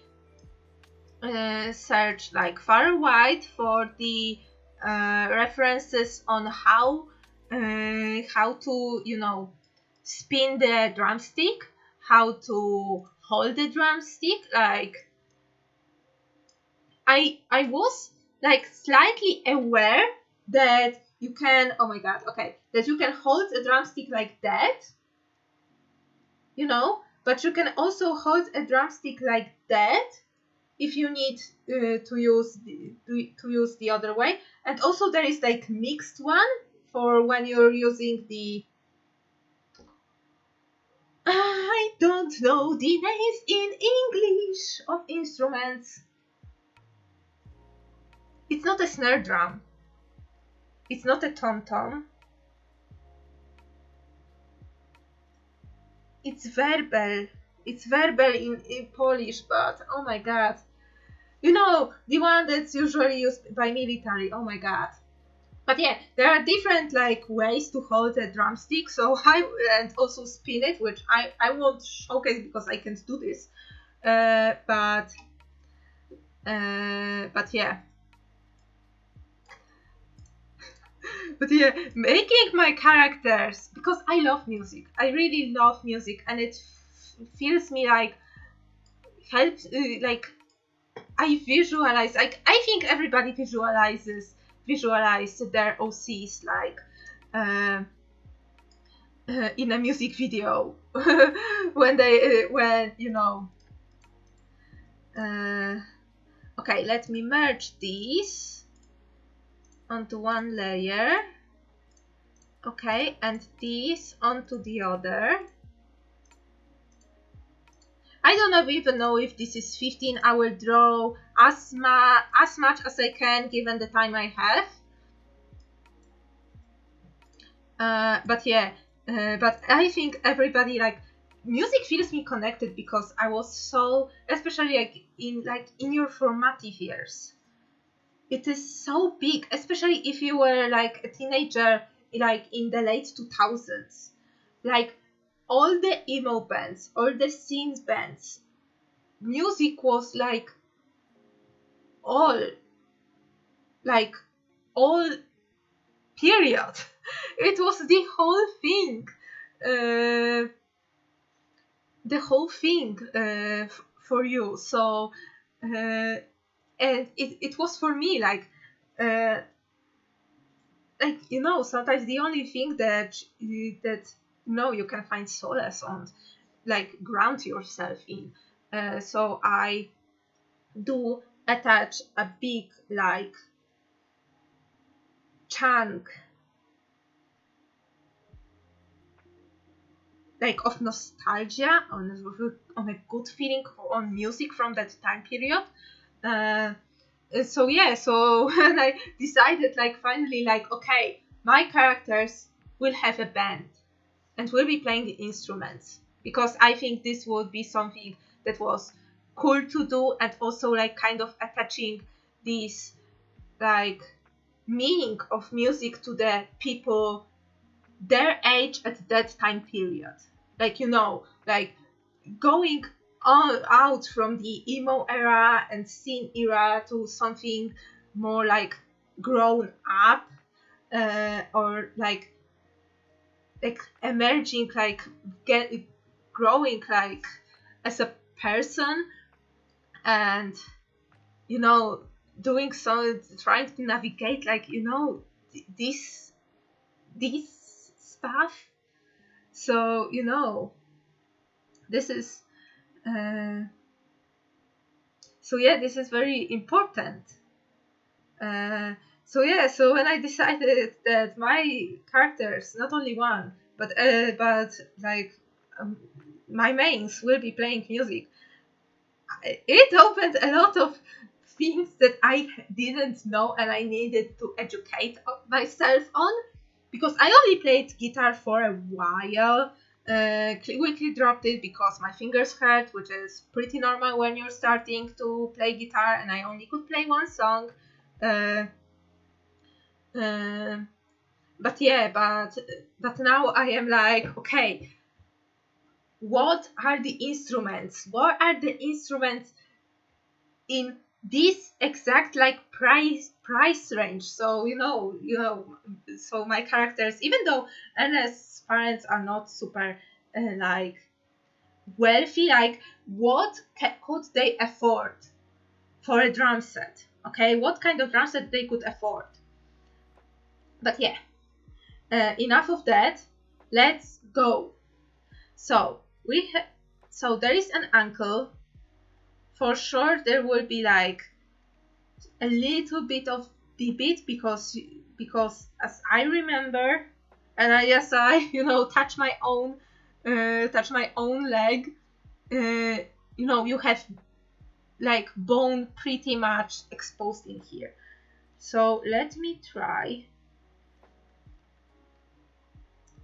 search like far and wide for the references on how to, you know, spin the drumstick, how to hold the drumstick. Like I was like slightly aware that you can, oh my god, okay, that you can hold a drumstick like that, you know, but you can also hold a drumstick like that if you need to use the other way. And also there is like mixed one for when you're using the I don't know the names in English of instruments. It's not a snare drum. It's not a tom-tom. It's verbal. It's verbal in Polish, but oh my god. You know, the one that's usually used by military. Oh my god. But yeah, there are different like ways to hold a drumstick. So and also spin it, which I won't showcase because I can't do this. But yeah. But yeah, making my characters, because I love music. I really love music, and it feels me like helps like I visualize. Like I think everybody visualize their OCs like in a music video when they when you know. Okay, let me merge these onto one layer. Okay, and these onto the other. I don't even know if this is 15. I will draw as much as I can given the time I have. But yeah, but I think everybody like music feels me connected because I was so, especially like in your formative years. It is so big, especially if you were like a teenager, like in the late 2000s. Like all the emo bands, all the synth bands, music was like all period. It was the whole thing. For you. So and it was for me like you know, sometimes the only thing that you can find solace on, like ground yourself in. So I do attach a big like chunk like of nostalgia on a good feeling on music from that time period. So yeah, so when I decided like finally like okay, my characters will have a band and will be playing the instruments, because I think this would be something that was cool to do, and also like kind of attaching this like meaning of music to the people their age at that time period. Like, you know, like going out from the emo era and scene era to something more like grown up, or like emerging, like growing like as a person, and you know, doing some, trying to navigate like, you know, this stuff. So you know, this is so yeah, this is very important. So yeah, so when I decided that my characters, not only one, but like my mains will be playing music, it opened a lot of things that I didn't know and I needed to educate myself on, because I only played guitar for a while. quickly dropped it because my fingers hurt, which is pretty normal when you're starting to play guitar, and I only could play one song. But yeah, but now I am like, okay, what are the instruments? What are the instruments in this exact like price range? So so my characters, even though Ernest's parents are not super like wealthy, like what could they afford for a drum set? Okay, what kind of drum set they could afford? But yeah, enough of that. Let's go. So so there is an ankle. For sure, there will be like a little bit of the beat because as I remember, and I touch my own leg. You have like bone pretty much exposed in here. So let me try.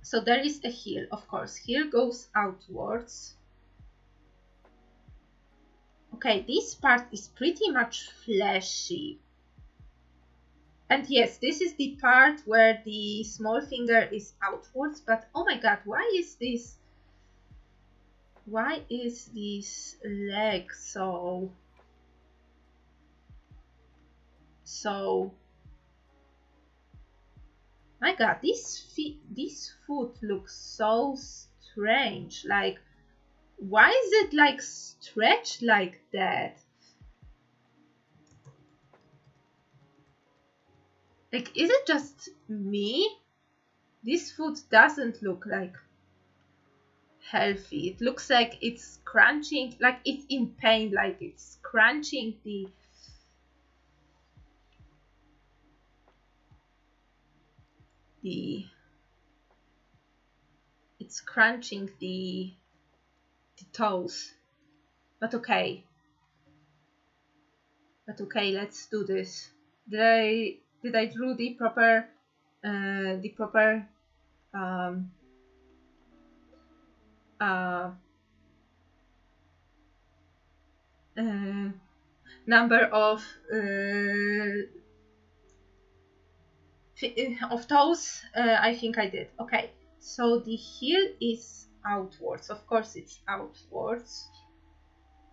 So there is a heel, of course. Heel goes outwards. Okay, this part is pretty much fleshy. And yes, this is the part where the small finger is outwards, but oh my god, why is this leg so my god, this foot looks so strange. Like, why is it like stretched like that? Like, is it just me? This foot doesn't look like healthy. It looks like it's crunching, like it's in pain, like it's crunching it's crunching the toes. But okay, let's do this. Did I draw the proper um, number of toes? I think I did. Okay, so the heel is outwards. Of course, it's outwards.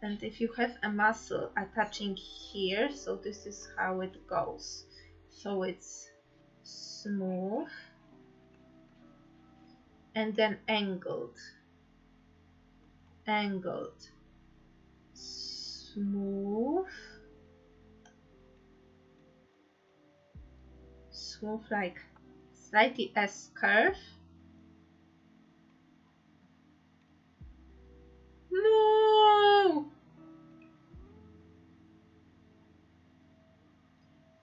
And if you have a muscle attaching here, so this is how it goes. So it's smooth and then angled, smooth, like slightly S curve. No!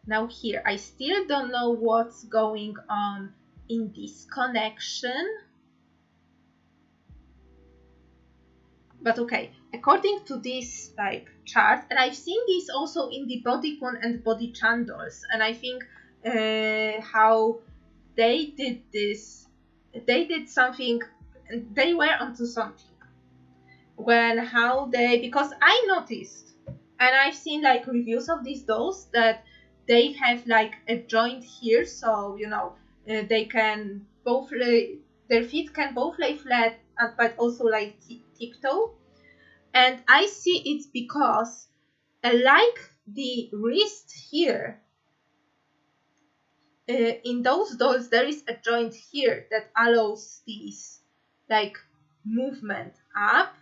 Now here, I still don't know what's going on in this connection. But okay, according to this like chart, and I've seen this also in the Bodycon and Body Chandors, and I think how they did this, they did something, they were onto something. Because I noticed, and I've seen like reviews of these dolls, that they have like a joint here, so they can both their feet can both lay flat, but also like tiptoe. And I see it's because like the wrist here, in those dolls there is a joint here that allows this like movement up,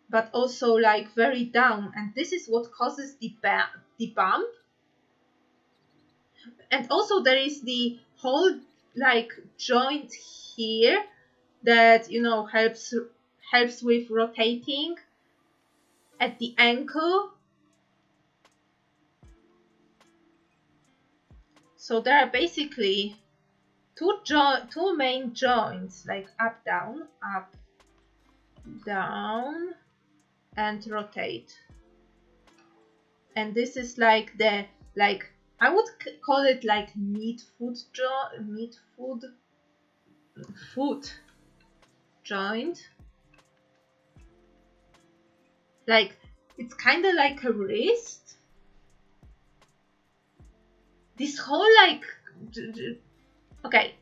but also like very down, and this is what causes the bump. And also there is the whole like joint here that helps with rotating at the ankle. So there are basically two main joints, like up down, and rotate. And this is like I would call it like mid foot foot joint. Like, it's kind of like a wrist. This whole like, okay,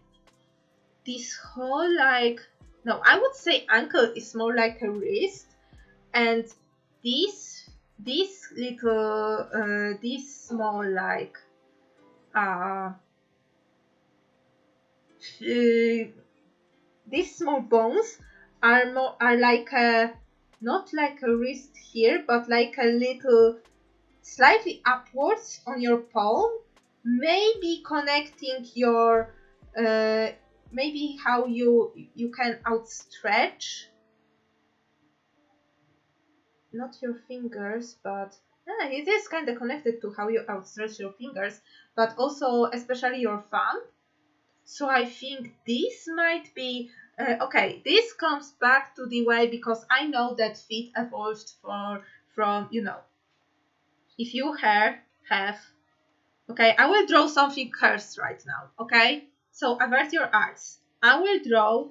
this whole like, no, I would say ankle is more like a wrist, and this little this small like these small bones are like a, not like a wrist here, but like a little slightly upwards on your palm, maybe connecting your maybe how you can outstretch, not your fingers, but it is kind of connected to how you outstretch your fingers, but also especially your thumb. So I think this might be okay. This comes back to the way, because I know that feet evolved from, you know, if you have, okay, I will draw something cursed right now. Okay, so avert your eyes. I will draw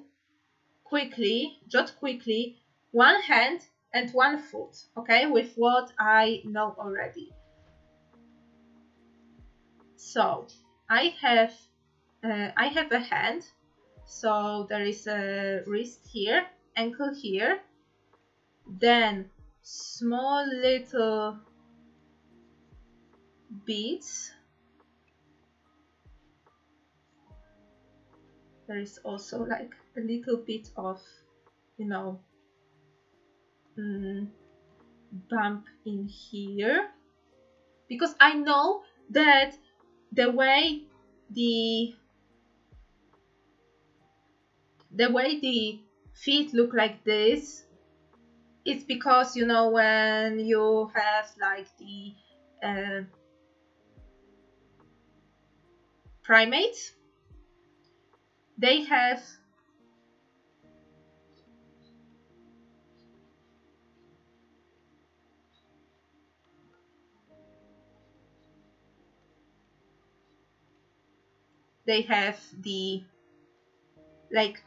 quickly, jot quickly, one hand and one foot, okay, with what I know already. So I have a hand, so there is a wrist here, ankle here, then small little beads. There is also like a little bit of, you know, bump in here, because I know that the way the feet look like this, it's because, you know, when you have like the primates, they have the like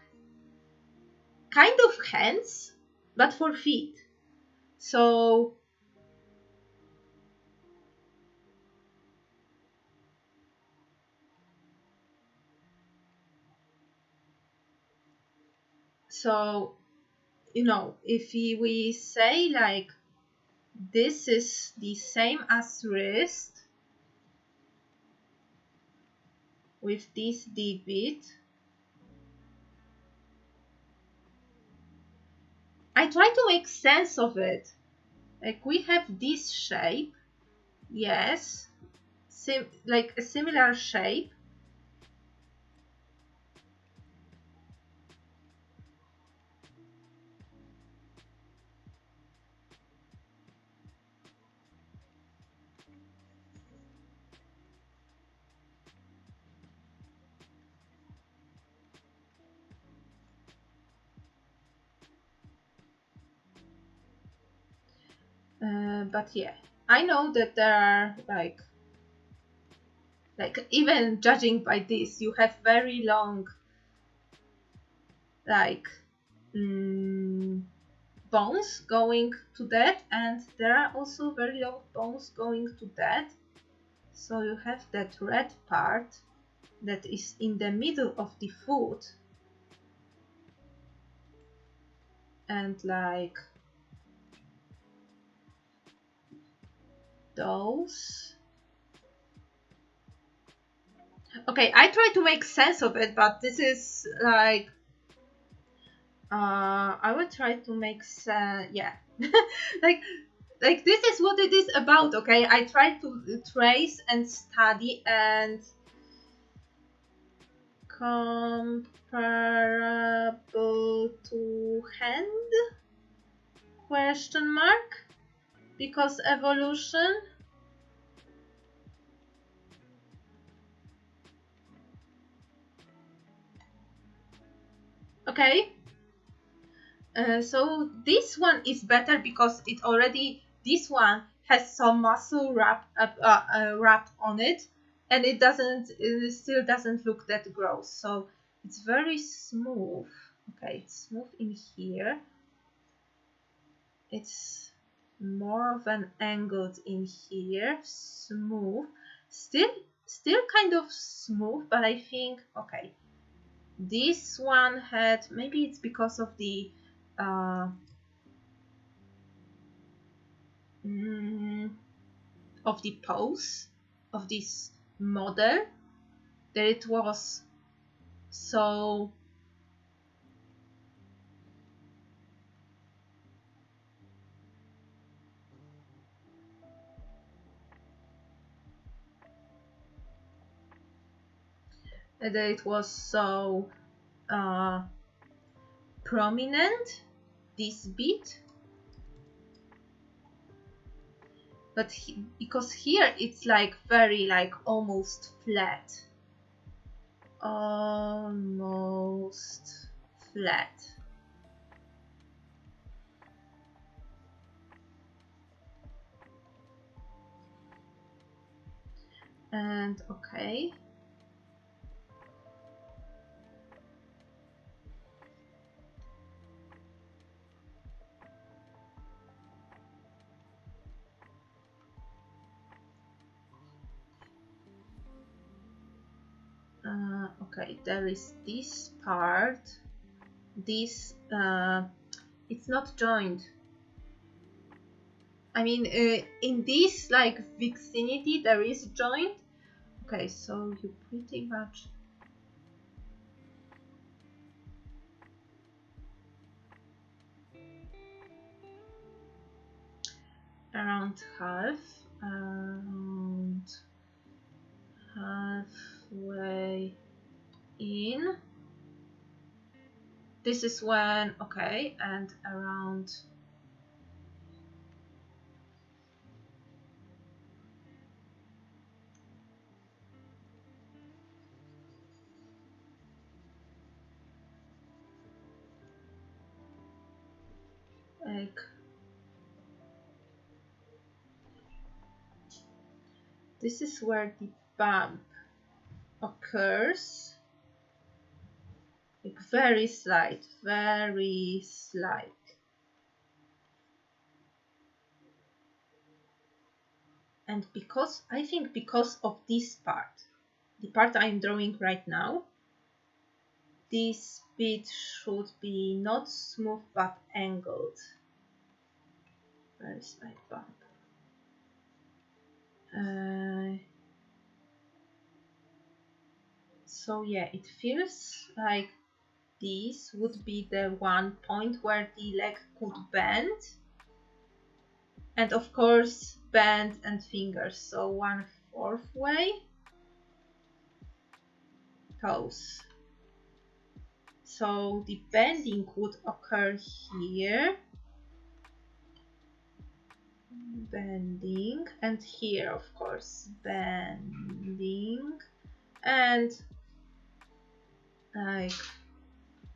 kind of hands, but for feet. So you know, if we say like this is the same as wrist with this D-bit, I try to make sense of it. Like, we have this shape, yes, like a similar shape. But yeah, I know that there are like even judging by this, you have very long like bones going to that, and there are also very long bones going to that. So you have that red part that is in the middle of the foot, and like those. Okay, I try to make sense of it, but this is like I will try to make sense. Yeah, like this is what it is about. Okay, I try to trace and study and comparable to hand, question mark, because evolution. Okay, so this one is better because this one has some muscle wrapped on it, and it still doesn't look that gross. So it's very smooth. Okay, it's smooth in here. It's more of an angled in here, smooth, still kind of smooth, but I think, okay, this one had, maybe it's because of the pose of this model, that it was so prominent, this bit. But because here it's like very like almost flat. Almost flat. And okay. Okay, there is this part. This it's not joined. I mean, in this like vicinity there is joint. Okay, so you pretty much around halfway in. This is when, okay, and around like this is where the bump occurs. Like very slight, very slight. And because, I think because of this part, the part I'm drawing right now, this bit should be not smooth but angled. Where is my bump? So yeah, it feels like this would be the one point where the leg could bend. And of course, bend and fingers. So 1/4 way. Toes. So the bending would occur here. Bending. And here, of course, bending. And like,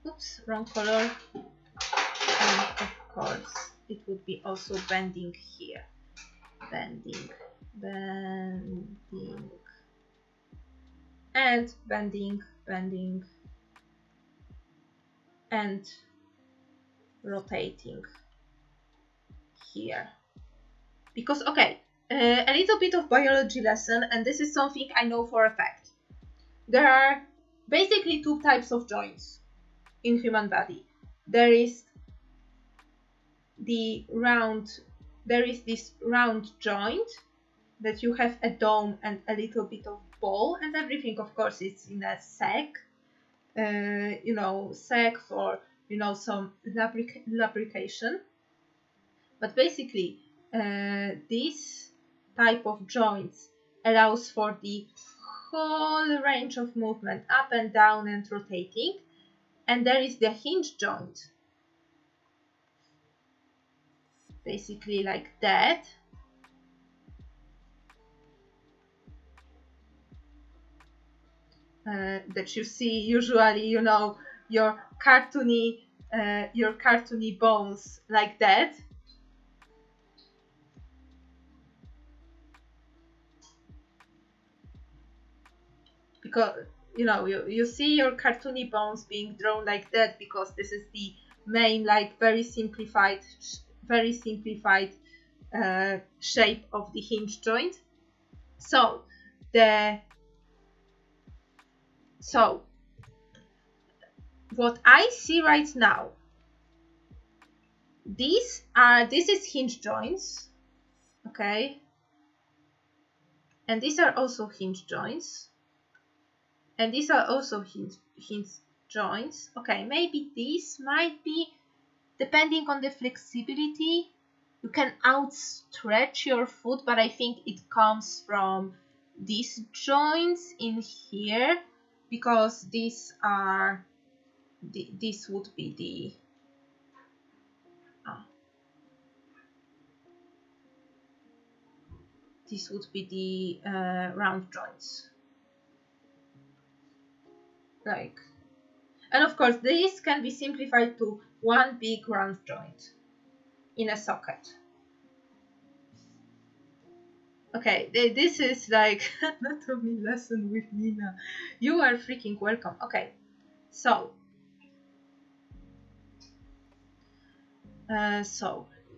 oops, wrong color. And of course, it would be also bending here. Bending, bending, and bending, bending, and rotating here. Because, okay, a little bit of biology lesson, and this is something I know for a fact. There are basically two types of joints in human body. There is this round joint that you have a dome and a little bit of ball, and everything, of course, is in a sac. Sac for some lubrication. But basically, this type of joints allows for the whole range of movement, up and down and rotating. And there is the hinge joint, basically like that. That you see usually, your cartoony bones like that. you know, you see your cartoony bones being drawn like that because this is the main, like, very simplified shape of the hinge joint. So what I see right now, this is hinge joints, okay, and these are also hinge joints, and these are also hinge joints. Okay, maybe these might be, depending on the flexibility, you can outstretch your foot, but I think it comes from these joints in here, because these are this would be the round joints, like, and of course this can be simplified to one big round joint in a socket. Okay, this is like anatomy lesson with Nina. You are freaking welcome. Okay, so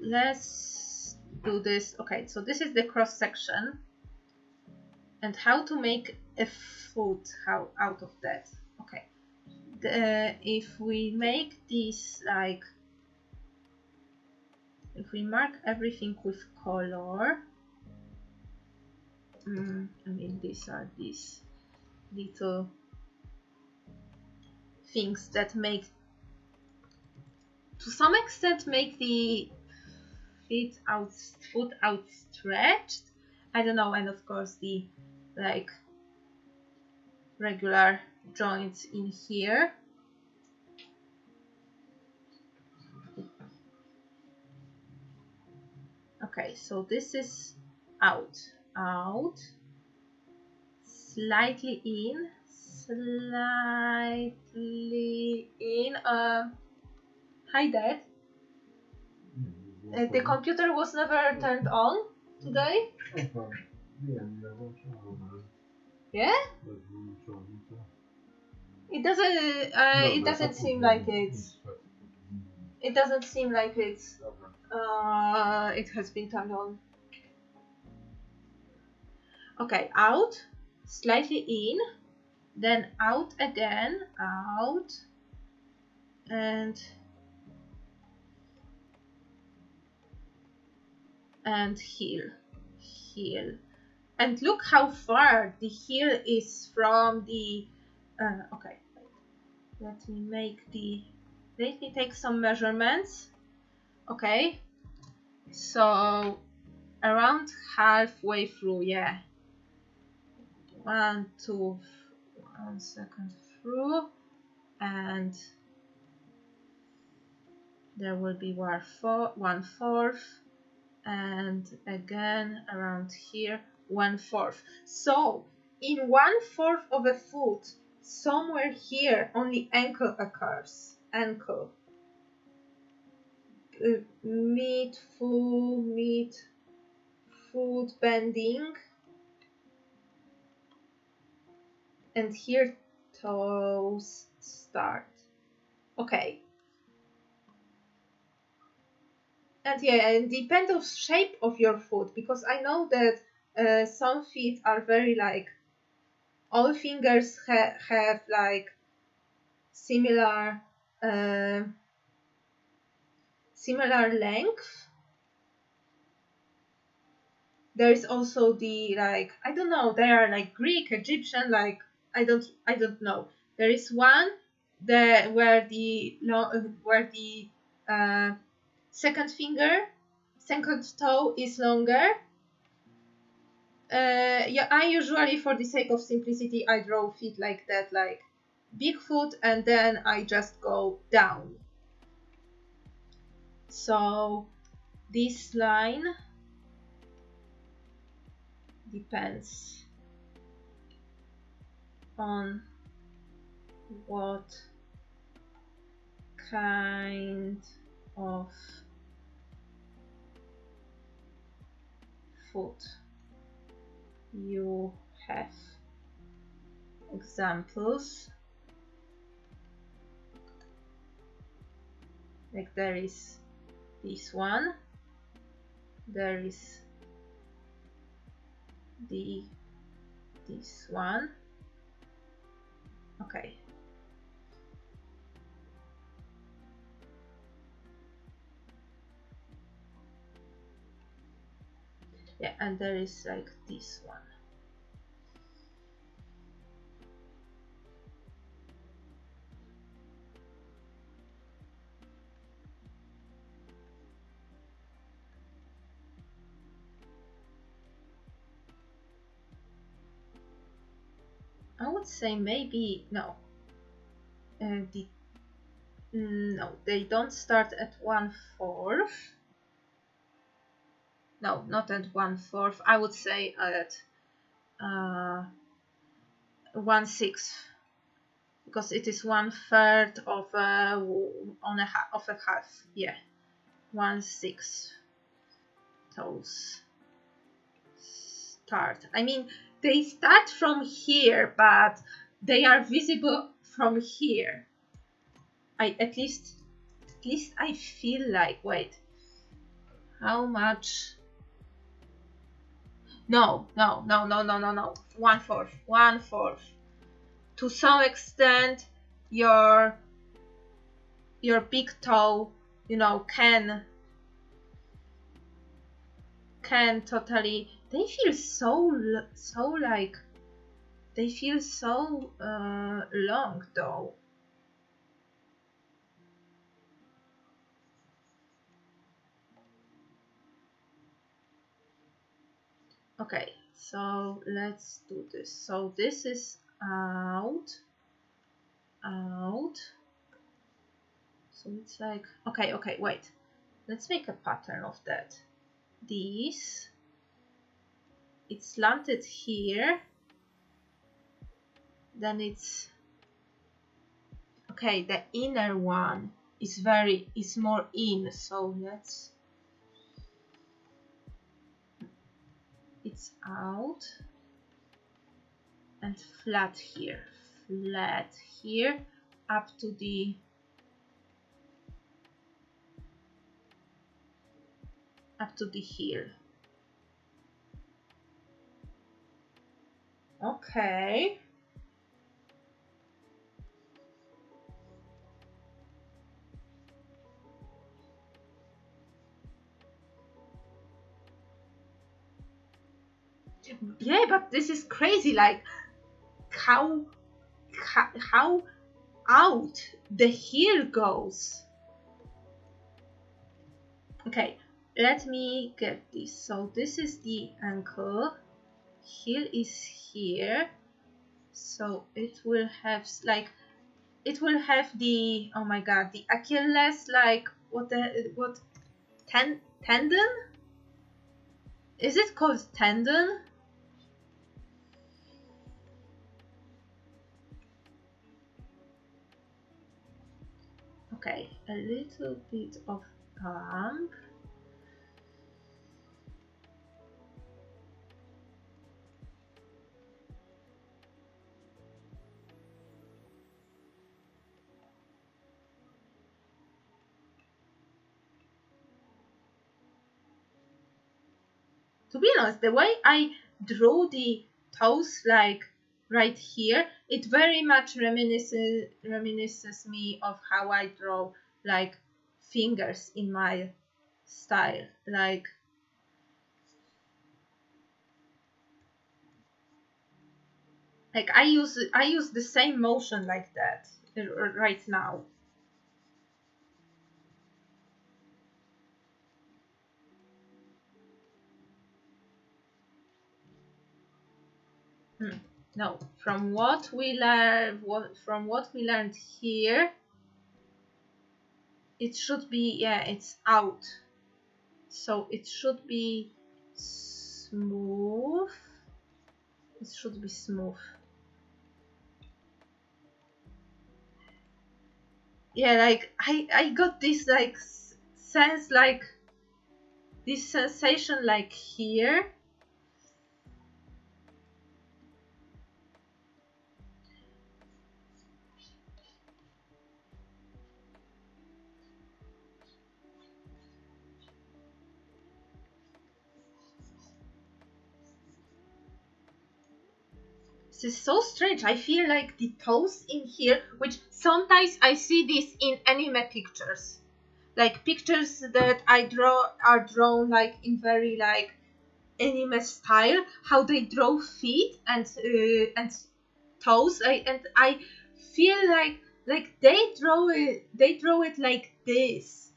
let's do this. Okay, so this is the cross section, and how to make a foot out of that. Okay, if we make this, like, if we mark everything with color, I mean, these are these little things that make, to some extent, make the foot outstretched. I don't know, and of course the, like, regular joints in here. Okay, so this is out, slightly in. Hi, Dad. The computer was never turned on today. Yeah? It doesn't. It doesn't seem like it's. It doesn't seem like it's. It has been turned on. Okay, out, slightly in, then out again, out, and heel. And look how far the heel is from the. Okay, let me take some measurements. Okay, so around halfway through, yeah. 1 second through, and there will be 1/4, and again around here 1/4. So in 1/4 of a foot, somewhere here only ankle occurs. Ankle. Mid foot bending, and here toes start. Okay. And yeah, and depend of shape of your foot, because I know that some feet are very, like, all fingers have like similar length. There is also the, like, I don't know, they are like Greek, Egyptian, like, I don't know. There is one where the second toe is longer. Yeah, I usually, for the sake of simplicity, I draw feet like that, like big foot, and then I just go down. So this line depends on what kind of foot you have. examples. Like there is this one, there is this one. Okay. Yeah, and there is like this one. I would say maybe no. No, they don't start at 1/4. No, not at 1/4. I would say at 1/6, because it is 1/3 of a half. Yeah, 1/6. Those start. I mean, they start from here, but they are visible from here. At least I feel like, wait, how much? No. 1/4. To some extent, your big toe, you know, can totally. They feel so like they feel so long though. Okay, so let's do this. So this is out. So it's like, okay, wait. Let's make a pattern of that. This, it's slanted here. Then it's, okay, the inner one is more in. So let's, it's out and flat here, up to the heel. Okay. Yeah, but this is crazy. Like how out the heel goes. Okay, let me get this. So this is the ankle, heel is here, so it will have like, it will have the, oh my god, the Achilles, like what tendon? Is it called tendon? Okay, a little bit of bump. To be honest, the way I drew the toes, like right here, it very much reminisces me of how I draw like fingers in my style. Like I use the same motion like that right now. No, from what we learned here, it should be, yeah, it's out. So it should be smooth. It should be smooth. Yeah, like I got this like sense, like this sensation like here. This is so strange. I feel like the toes in here, which sometimes I see this in anime pictures. Like pictures that I draw are drawn like in very like anime style, how they draw feet and toes, and I feel like they draw it like this,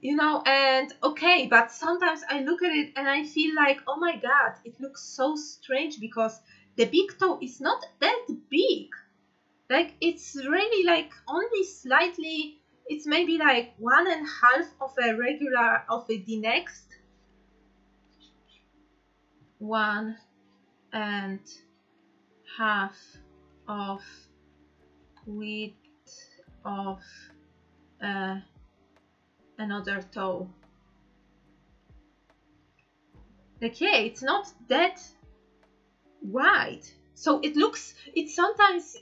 you know. And okay, but sometimes I look at it and I feel like, oh my god, it looks so strange because the big toe is not that big. Like it's really like only slightly, it's maybe like 1.5 of a regular of the next 1.5 of width of another toe. Like, yeah, it's not that wide, so it sometimes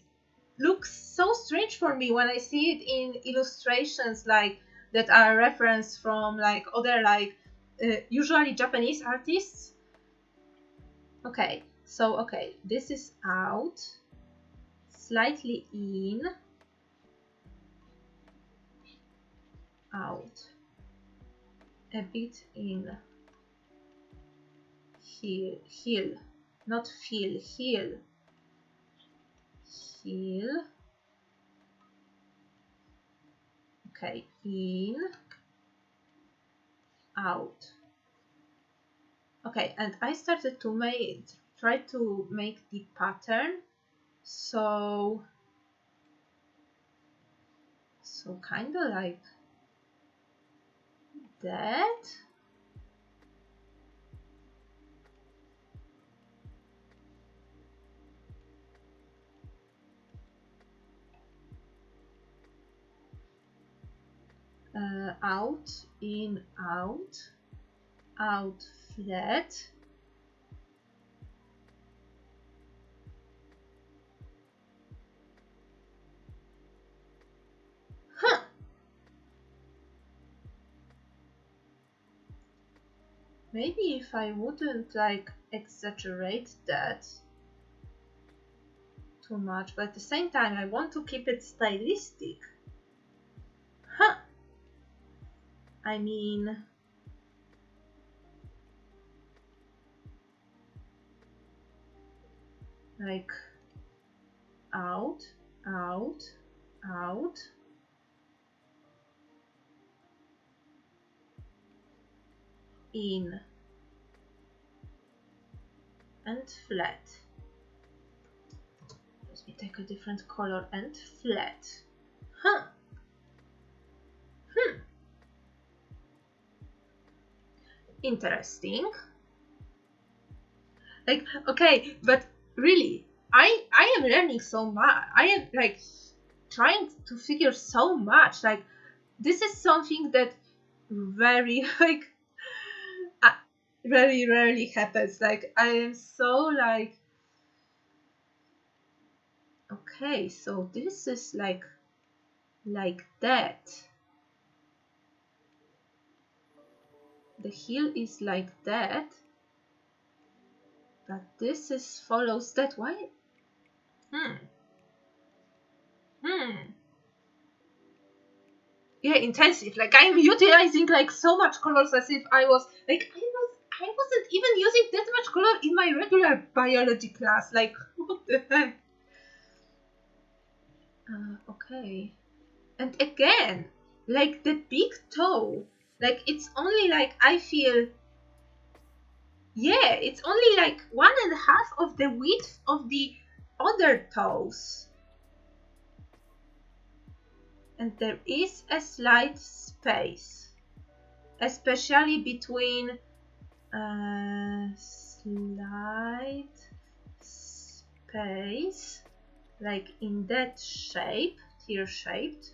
looks so strange for me when I see it in illustrations like that are referenced from like other like usually Japanese artists. Okay, so okay, this is out, slightly in, out, a bit in, heel, not feel, heel, okay, in, out. Okay, and I started to try to make the pattern, so kind of like that. Out, in, out, flat. Huh. Maybe if I wouldn't like exaggerate that too much, but at the same time I want to keep it stylistic. Huh. I mean, like out, out, out, in, and flat. Let me take a different color, and flat. Huh. Interesting. Like, okay, but really, I am learning so much. I am like trying to figure so much. Like, this is something that very like very rarely happens. Like, I am so like, okay, so this is like that. The heel is like that, but this is follows that. Why? Yeah, intensive. Like I'm utilizing like so much colors as if I was like I wasn't even using that much color in my regular biology class. Like what the heck? Okay. And again, like the big toe, like it's only like I feel. Yeah, it's only like 1.5 of the width of the other toes. And there is a slight space, especially between slight space, like in that shape, tear shaped,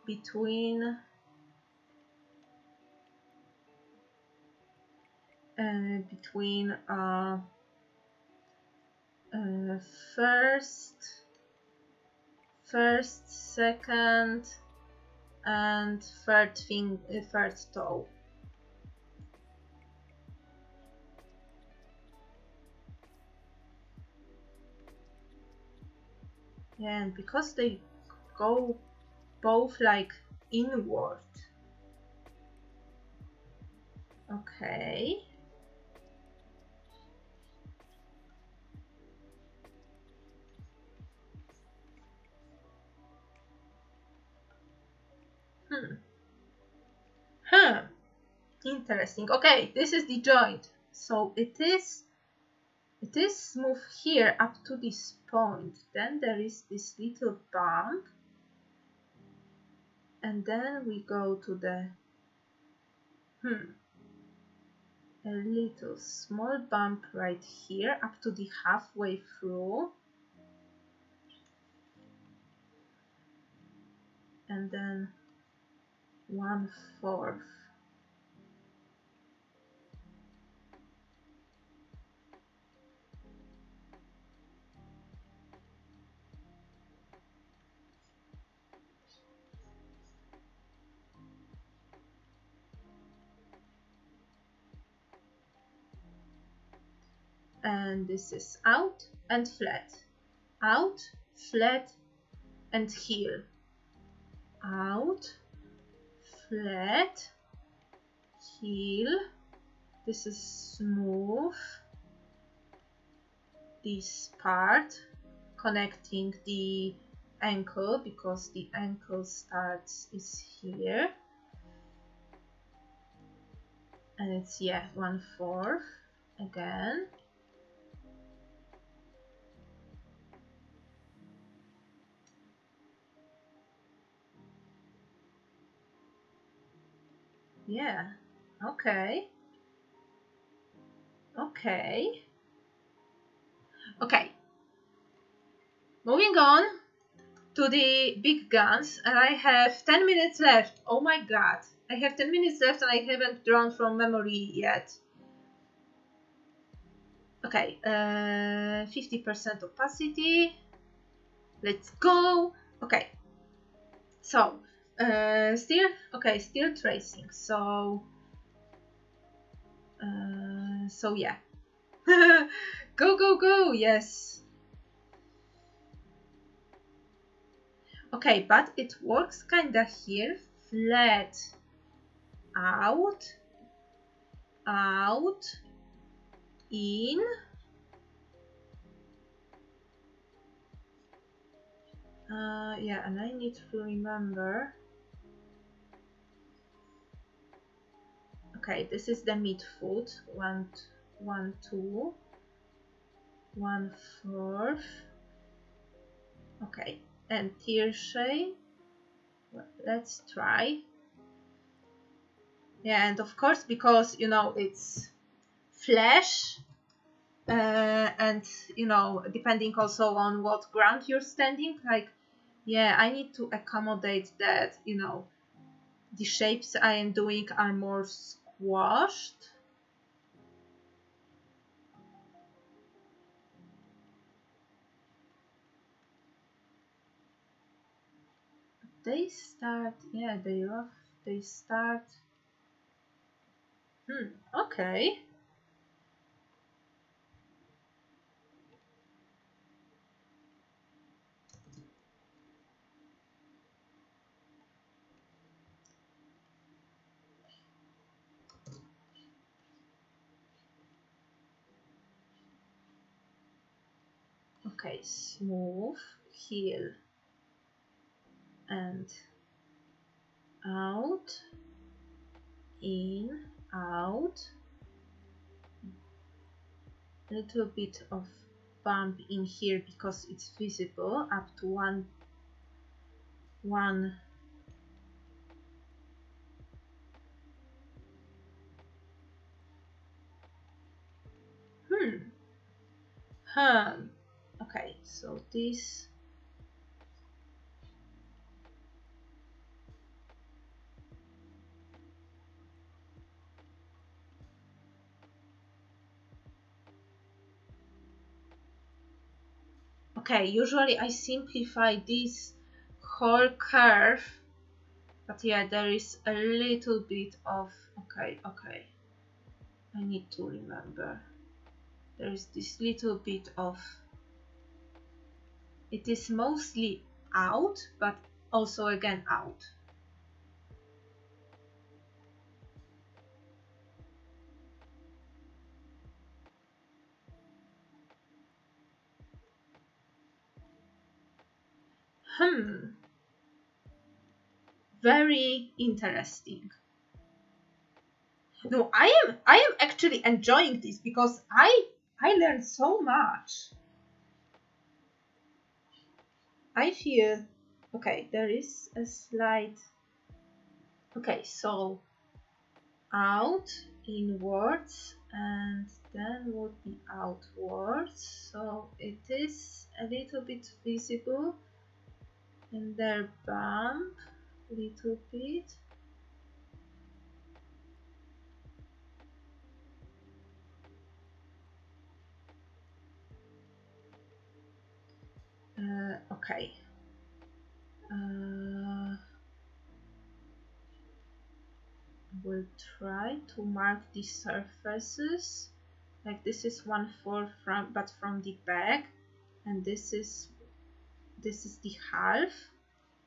between first, second, and third toe. and because they go both like inward. Okay. Interesting. Okay, this is the joint. So it is smooth here up to this point. Then there is this little bump. And then we go to the a little small bump right here up to the halfway through. And then 1/4. And this is out and flat, out, flat, and heel, out, flat, heel. This is smooth, this part connecting the ankle because the ankle starts is here, and it's 1/4 again. Yeah, okay. Okay. Moving on to the big guns, and I have 10 minutes left. Oh my god. I have 10 minutes left and I haven't drawn from memory yet. Okay, 50% opacity. Let's go. Okay. So, still tracing. So yeah. Go, yes. Okay, but it works kinda here. Flat, out, in. Yeah, and I need to remember. Okay, this is the midfoot. 1, 2, 1/4. Okay, and tierchet. Well, let's try. Yeah, and of course, because it's flesh, and depending also on what ground you're standing, like, yeah, I need to accommodate that. The shapes I am doing are more squashed. They start, yeah, they start. Okay. Okay, smooth, heel, and out, in, out. A little bit of bump in here because it's visible up to one. Okay, so this. Okay, usually I simplify this whole curve, but yeah, there is a little bit of, okay, I need to remember. There is this little bit of it is mostly out, but also again out. Very interesting. No, I am actually enjoying this because I learned so much. I feel okay, there is a slight okay, so out, inwards, and then would be outwards, so it is a little bit visible in their bump, little bit. Okay. We'll try to mark these surfaces. Like this is 1/4 from, but from the back, and this is the half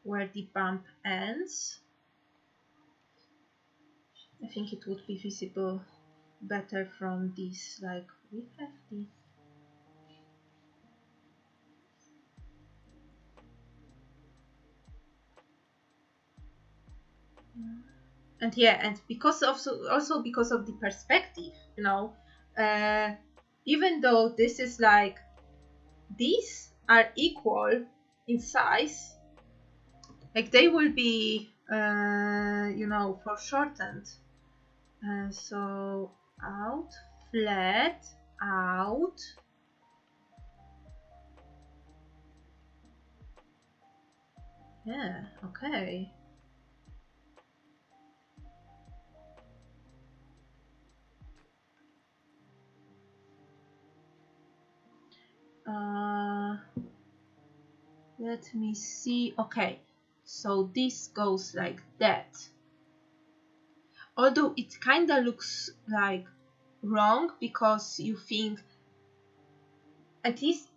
where the bump ends. I think it would be visible better from this. Like we have the and yeah, and because of also because of the perspective, you know, even though this is like these are equal in size, like they will be you know, foreshortened. So out, flat, out. Yeah, okay. Let me see. Okay, so this goes like that. Although it kind of looks like wrong because you think, at least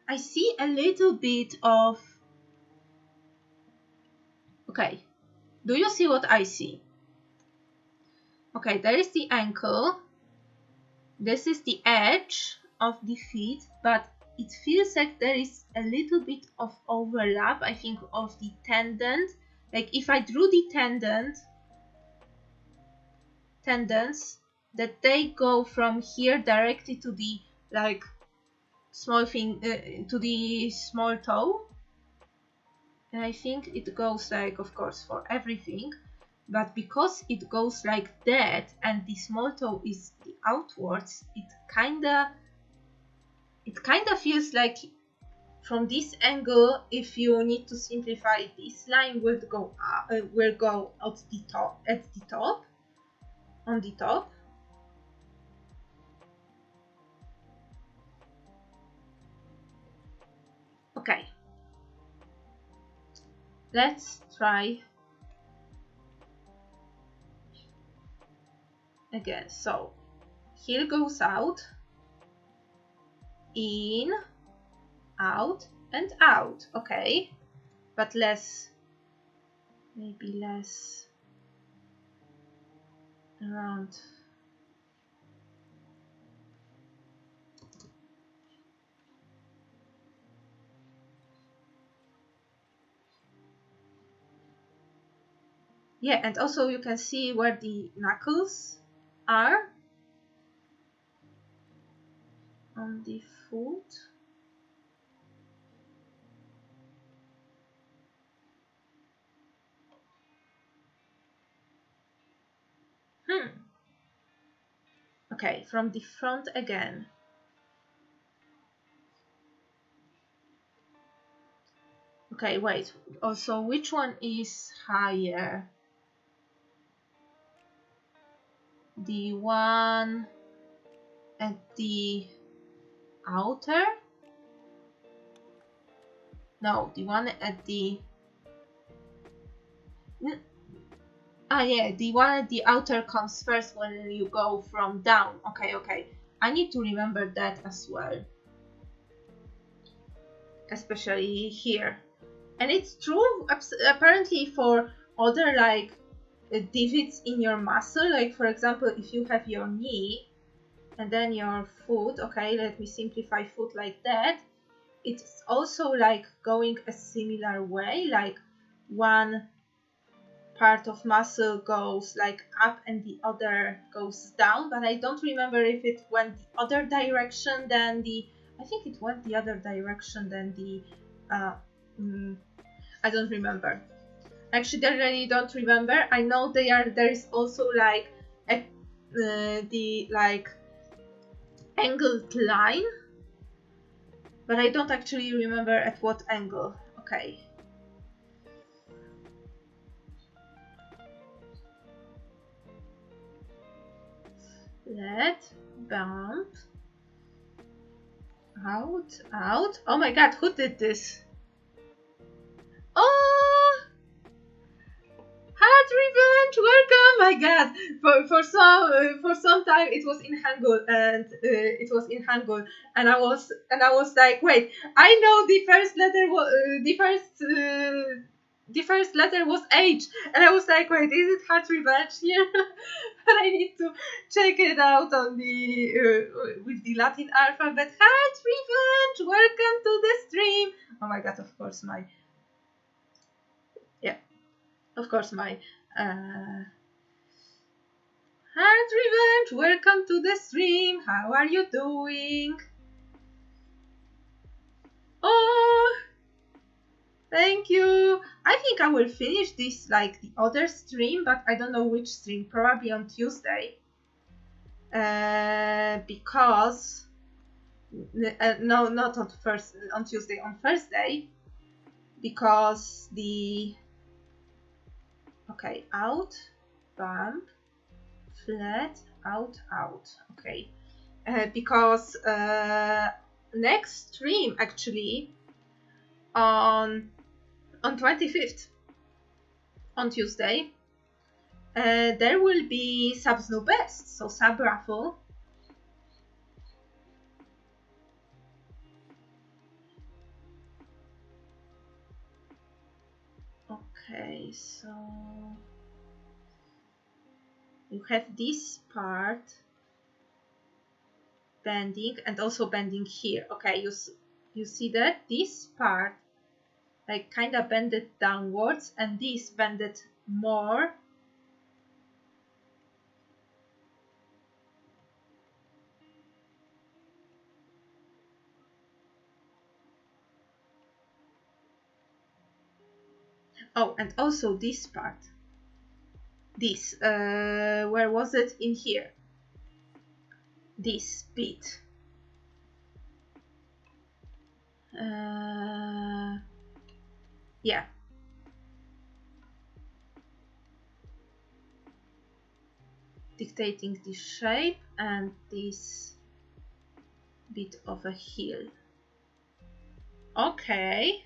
I see a little bit of, okay, do you see what I see? Okay, there is the ankle, this is the edge of the feet, but it feels like there is a little bit of overlap, I think, of the tendon. Like if I drew the tendons, that they go from here directly to the like small thing, to the small toe. And I think it goes like, of course, for everything, but because it goes like that and the small toe is the outwards, it kinda feels like from this angle, if you need to simplify, this line will go up, will go at the top, on the top. Okay, let's try again. So heel goes out, in, out, and out. Okay, but less, maybe less around. Yeah, and also you can see where the knuckles are on the foot. Okay, from the front again. Okay, wait. Also, which one is higher? The one at the outer? No, the one at the... Ah, yeah, the one at the outer comes first when you go from down. Okay, okay. I need to remember that as well. especially here. And it's true apparently for other like divots in your muscle. Like for example, if you have your knee and then your foot, okay, let me simplify foot like that. It's also like going a similar way, like one part of muscle goes like up and the other goes down, but I don't remember if it went the other direction than the, I think it went the other direction than the, I don't remember. Actually, I really don't remember. I know there is also like the like angled line, but I don't actually remember at what angle. Okay. Let bump out. Oh my god, who did this? Oh, Heart Revenge, welcome! My god, for some time it was in Hangul and I was like, wait, I know the first letter was the first letter was H, and I was like, wait, is it Heart Revenge here? But I need to check it out on the with the Latin alphabet. Heart Revenge, welcome to the stream. Oh my god, of course my Heart Revenge, welcome to the stream. How are you doing? Oh, thank you. I think I will finish this like the other stream, but I don't know which stream. Probably on Tuesday. Because no, not on Tuesday, on Thursday. Because the out, bump, flat, out. Okay. Because next stream actually on 25th, on Tuesday, there will be subs no best, so sub raffle. Okay, so you have this part bending and also bending here. Okay, you see that this part like kind of bended downwards and this bended more. Oh, and also this part. This, where was it? In here. This bit. Yeah. Dictating the shape and this bit of a heel. Okay.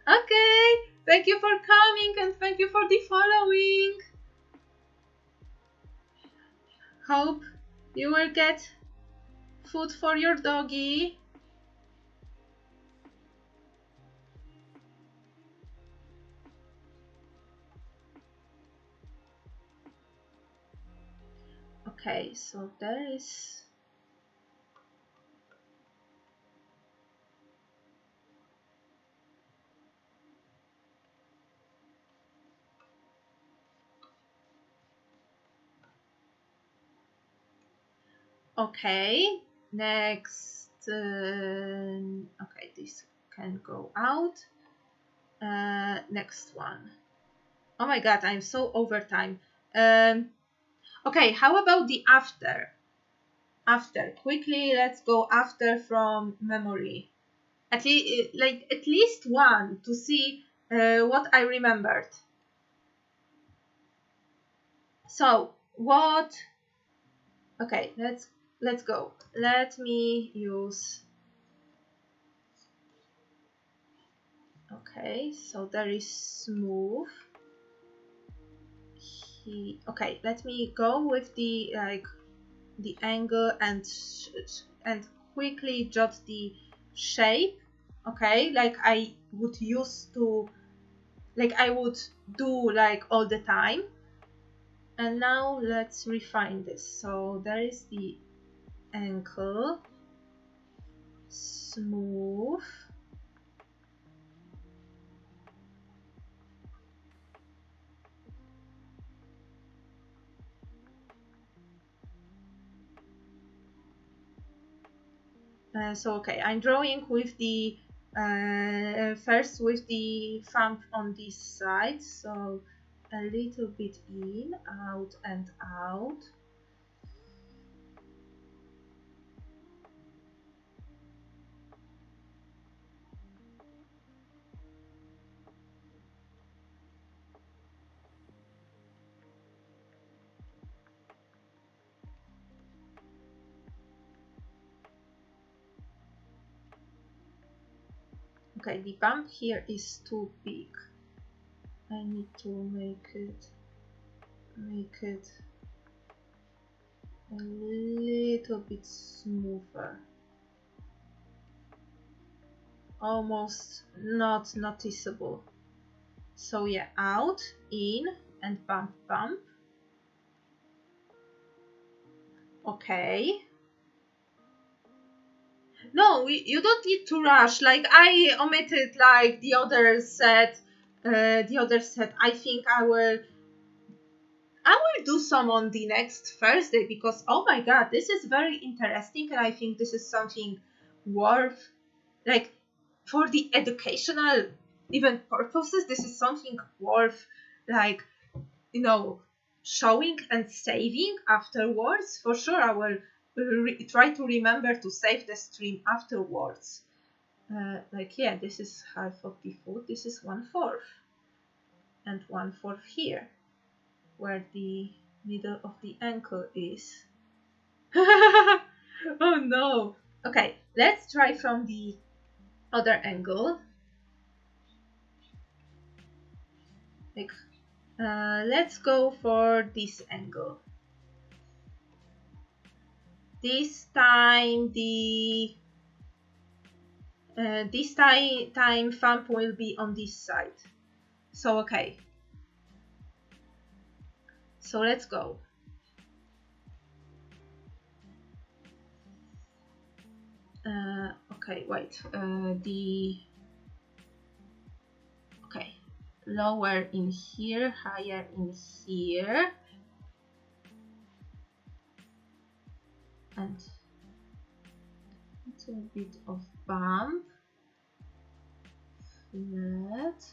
Okay. Thank you for coming and thank you for the following. Hope you will get food for your doggy. Okay, so there is okay. Next, okay, this can go out. Next one. Oh my god, I'm so overtime. Okay, how about the after? After, quickly, let's go after from memory. At least one to see what I remembered. So what? Okay, let's go. Let me use. Okay, so there is smooth. Okay, let me go with the like the angle and quickly jot the shape, okay, like I would use to, like I would do like all the time. And now let's refine this. So there is the ankle, smooth, so okay, I'm drawing with the first with the thumb on this side, so a little bit in, out and out. Okay, the bump here is too big. I need to make it a little bit smoother. Almost not noticeable. So yeah, out, in, and bump, bump. Okay. No, you don't need to rush. Like I omitted like the other set. I think I will do some on the next Thursday because oh my god, this is very interesting and I think this is something worth, like, for the educational even purposes, this is something worth, like, you know, showing and saving afterwards. For sure I will try to remember to save the stream afterwards. Like yeah, this is half of the foot, this is 1/4 and 1/4 here where the middle of the ankle is. Oh no. Okay, let's try from the other angle. Like, let's go for this angle. This time the time thumb will be on this side. So okay. So let's go. Okay, wait. Okay, lower in here, higher in here, and a little bit of bump, flat.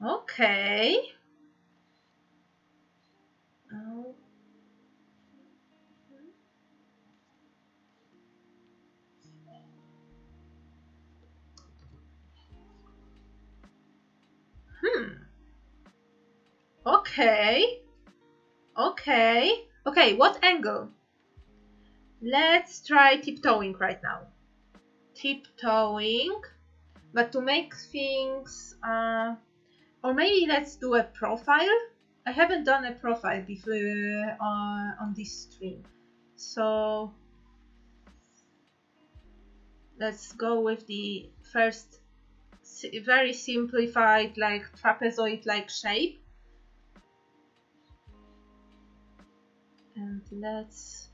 Okay. Oh. Okay. Okay. Okay, what angle? Let's try tiptoeing right now. Tiptoeing. But to make things, or maybe let's do a profile. I haven't done a profile before on this stream. So let's go with the first very simplified, like trapezoid-like shape. And let's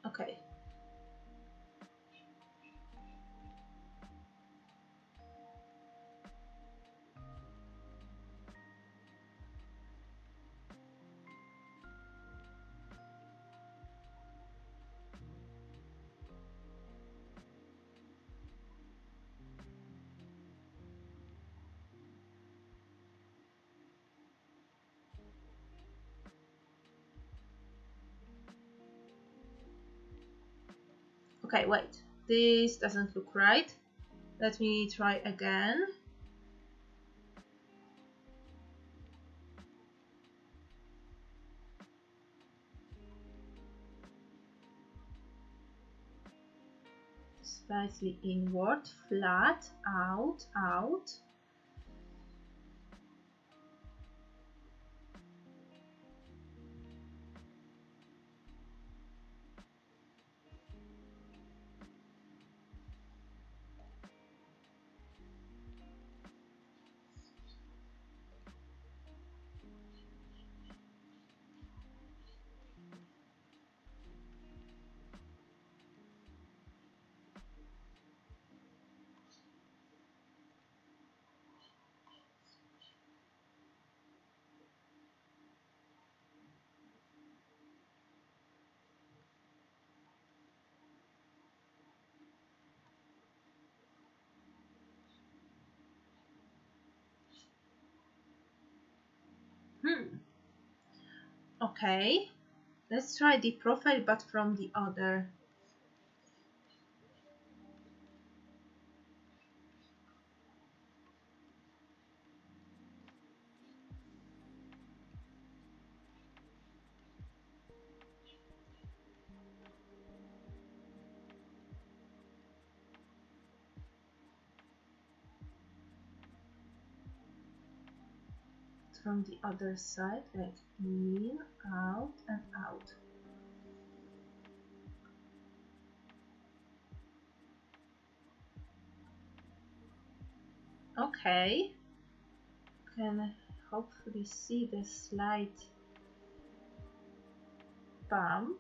okay. Okay, wait. This doesn't look right. Let me try again. Slightly inward, flat, out, out. Okay, let's try the profile, but from the other. From the other side, like in, out, and out. Okay, can hopefully see the slight bump.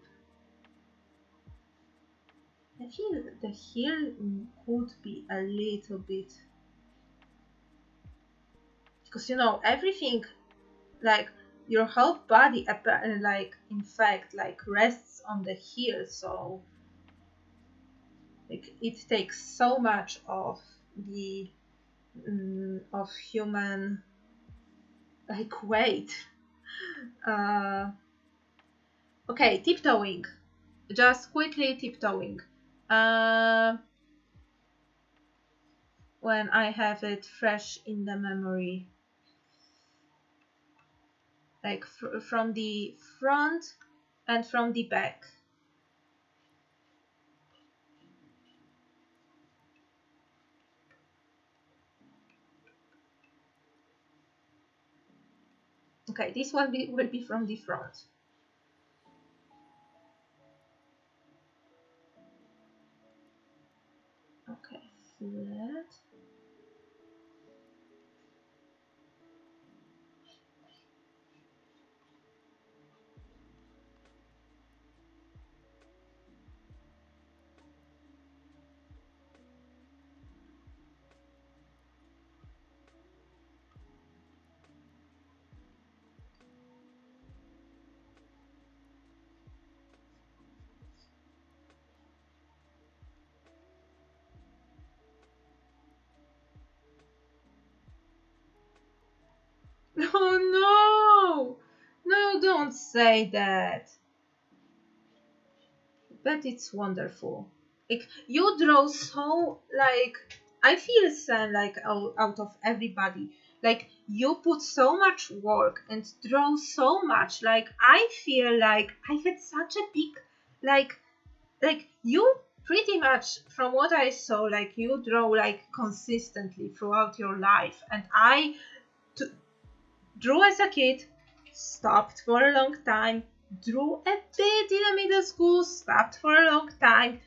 I feel the heel could be a little bit, because you know everything, like your whole body, like in fact, like rests on the heel, so like it takes so much of the of human like weight. Okay, tiptoeing, just quickly tiptoeing. When I have it fresh in the memory, like from the front and from the back. Okay, this one will be from the front. Okay, flat. Oh no! No, don't say that. But it's wonderful. Like you draw so like I feel Sam like out of everybody. Like you put so much work and draw so much. Like I feel like I had such a big like you pretty much from what I saw like you draw like consistently throughout your life, and I drew as a kid, stopped for a long time, drew a bit in the middle school, stopped for a long time,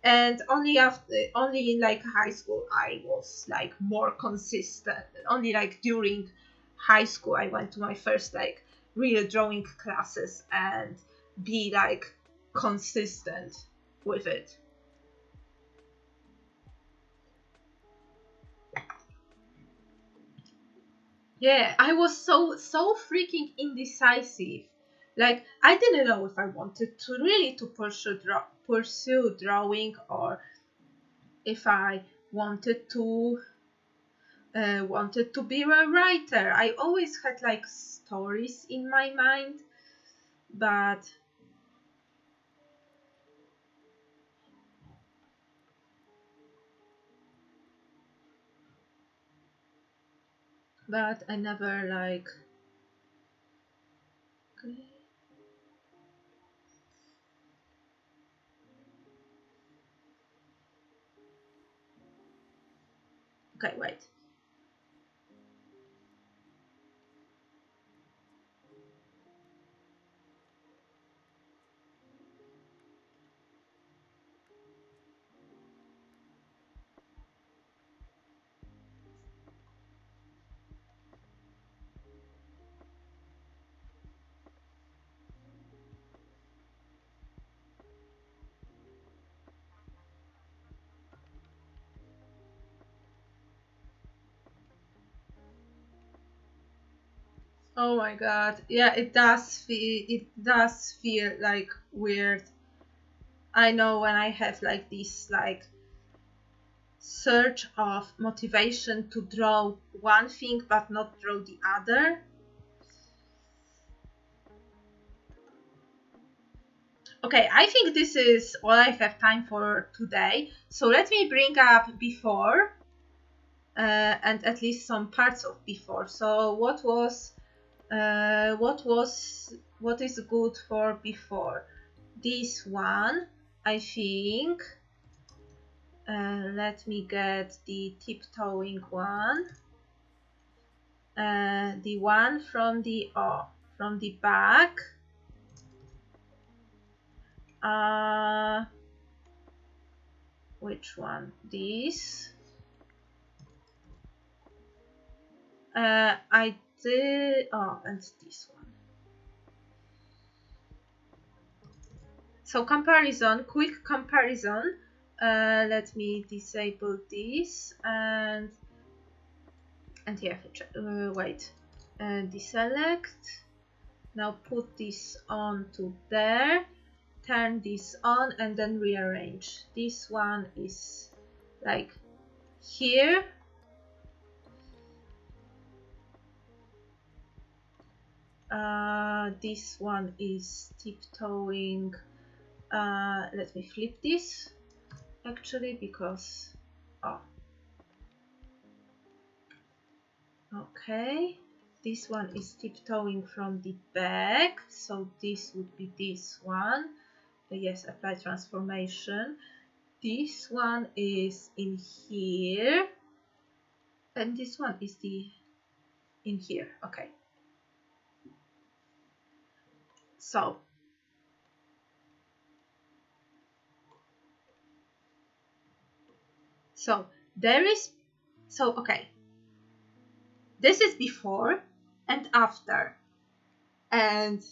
and only in like high school I was like more consistent. Only like during high school I went to my first like real drawing classes and be like consistent with it. Yeah, I was so freaking indecisive. Like I didn't know if I wanted to really to pursue drawing, or if I wanted to be a writer. I always had like stories in my mind, but I never like. Okay, wait. Oh my god. Yeah, it does feel like weird. I know when I have like this like search of motivation to draw one thing but not draw the other. Okay, I think this is all I have time for today. So let me bring up before and at least some parts of before. So what is good for before? This one, I think. Let me get the tiptoeing one. The one from the back. Which one? This. I did. Oh, and this one. So comparison, quick comparison. Let me disable this and yeah. Wait. Deselect. Now put this on to there. Turn this on and then rearrange. This one is like here. This one is tiptoeing. Let me flip this actually because okay, this one is tiptoeing from the back, so this would be this one. Yes, apply transformation. This one is in here and this one is in here. Okay, so there is okay, this is before and after, and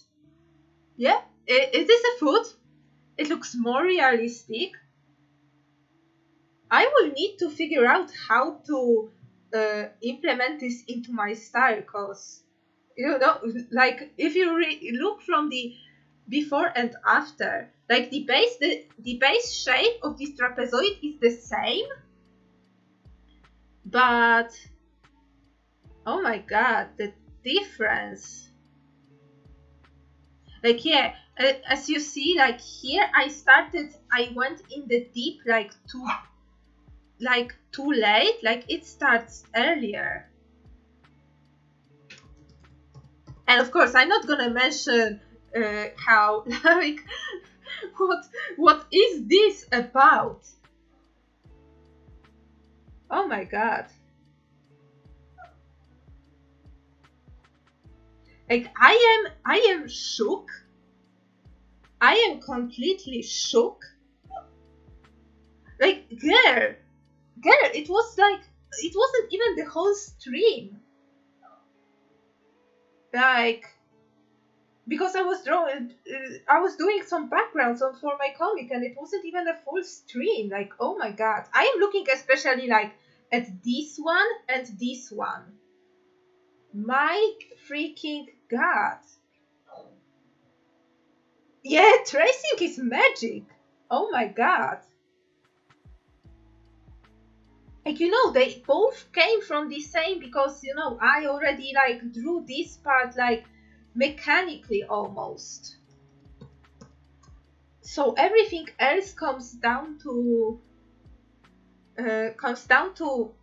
yeah, it is a foot. It looks more realistic. I will need to figure out how to implement this into my style, because you know, like if you look from the before and after, like the base shape of this trapezoid is the same, but oh my god, the difference. Like yeah, as you see, like here I went in the deep like too late, like it starts earlier. And of course I'm not gonna mention how like what is this about? Oh my god. Like I am shook. I am completely shook. Like girl, it was like, it wasn't even the whole stream. Like, because I was drawing, I was doing some backgrounds on for my comic, and it wasn't even a full stream. Like, oh my god, I am looking especially like at this one and this one. My freaking god! Yeah, tracing is magic. Oh my god! Like, you know, they both came from the same, because, you know, I already like drew this part like mechanically almost. So everything else comes down to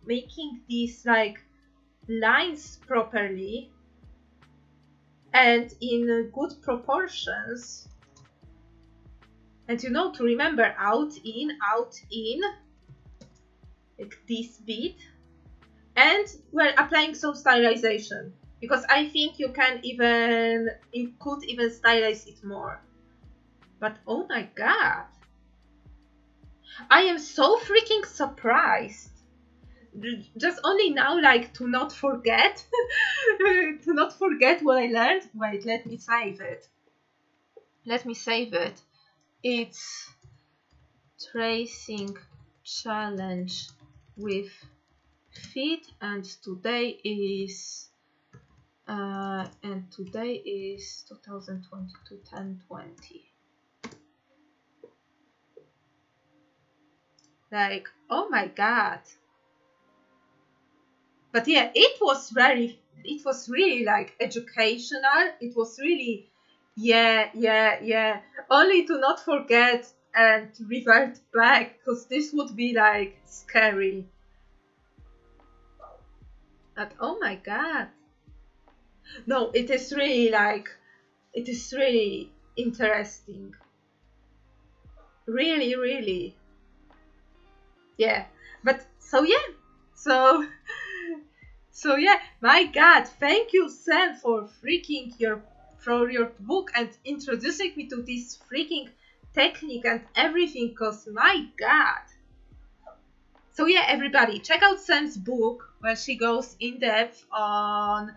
making these like lines properly and in good proportions. And, you know, to remember out in, like this bit, and well, applying some stylization, because I think you could even stylize it more. But oh my god, I am so freaking surprised. Just only now, like, to not forget what I learned. Wait, let me save it. It's tracing challenge with feet, and today is 2022 10/20. Like, oh my god. But yeah, it was really like educational. It was really, yeah. Only to not forget and revert back, because this would be like scary. But oh my god. No, it is really interesting. Really. Yeah. But so yeah. So yeah, my god, thank you, Sam, for your book and introducing me to this freaking technique and everything, cause my god. So yeah, everybody, check out Sam's book where she goes in depth on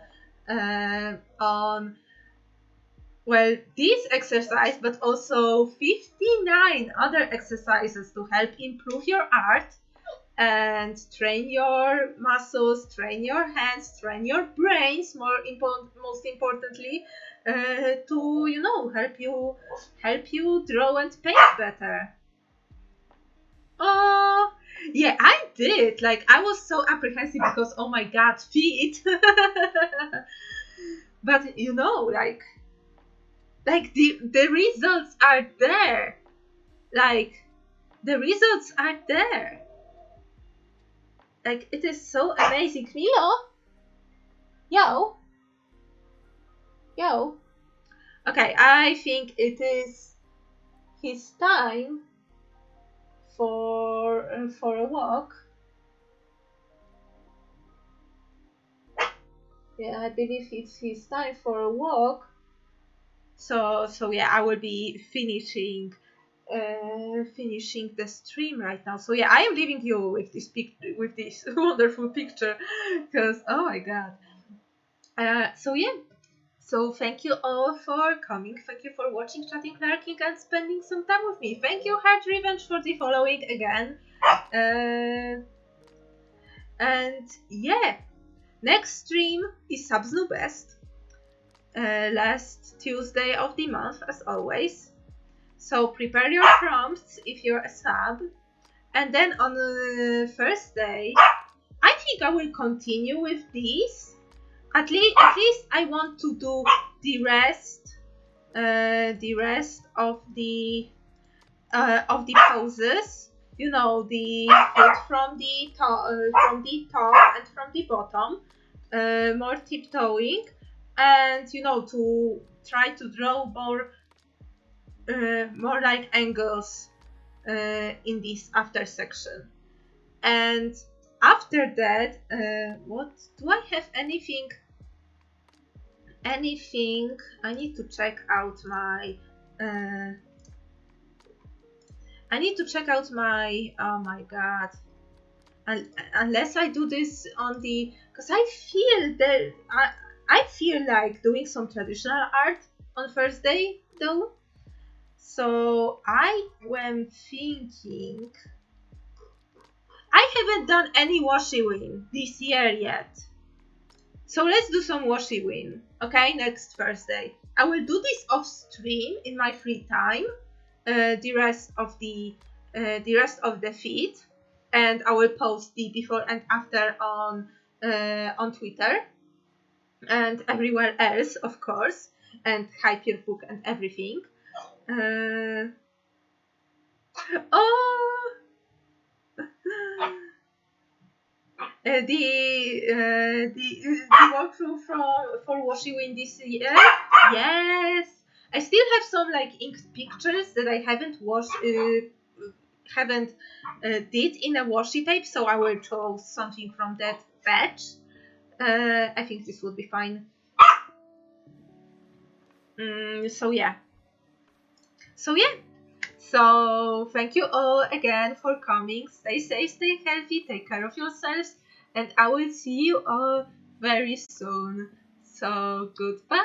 well, this exercise, but also 59 other exercises to help improve your art and train your muscles, train your hands, train your brains, most importantly, to, you know, help you draw and paint better. Oh, yeah, I did. Like, I was so apprehensive because, oh my god, feet. But, you know, like the results are there. Like, the results are there. Like, it is so amazing. Milo? Yo? Okay, I think it is his time for a walk. Yeah, I believe it's his time for a walk. So yeah, I will be finishing the stream right now. So yeah, I am leaving you with this wonderful picture, because oh my god. So yeah. So thank you all for coming. Thank you for watching, chatting, lurking, and spending some time with me. Thank you, Hard Revenge, for the following again. And yeah, next stream is Sub's New Best. Last Tuesday of the month, as always. So prepare your prompts if you're a sub. And then on the first day, I think I will continue with these. At least I want to do the rest of the poses. You know, the foot from the top and from the bottom, more tiptoeing, and, you know, to try to draw more like angles in this after section. And after that, what do I have anything anything. I need to check out my oh my god, unless I do this on the, because I feel that I feel like doing some traditional art on first day though. So I am thinking, I haven't done any washi this year yet. So let's do some washi, okay, next Thursday. I will do this off stream in my free time, the rest of the feed, and I will post the before and after on Twitter and everywhere else, of course, and hype your book and everything. Oh. The walkthrough for washi this year. Yes, I still have some like inked pictures that I haven't did in a washi tape, so I will choose something from that batch. I think this would be fine. So yeah. So thank you all again for coming. Stay safe, stay healthy, take care of yourselves, and I will see you all very soon. So goodbye.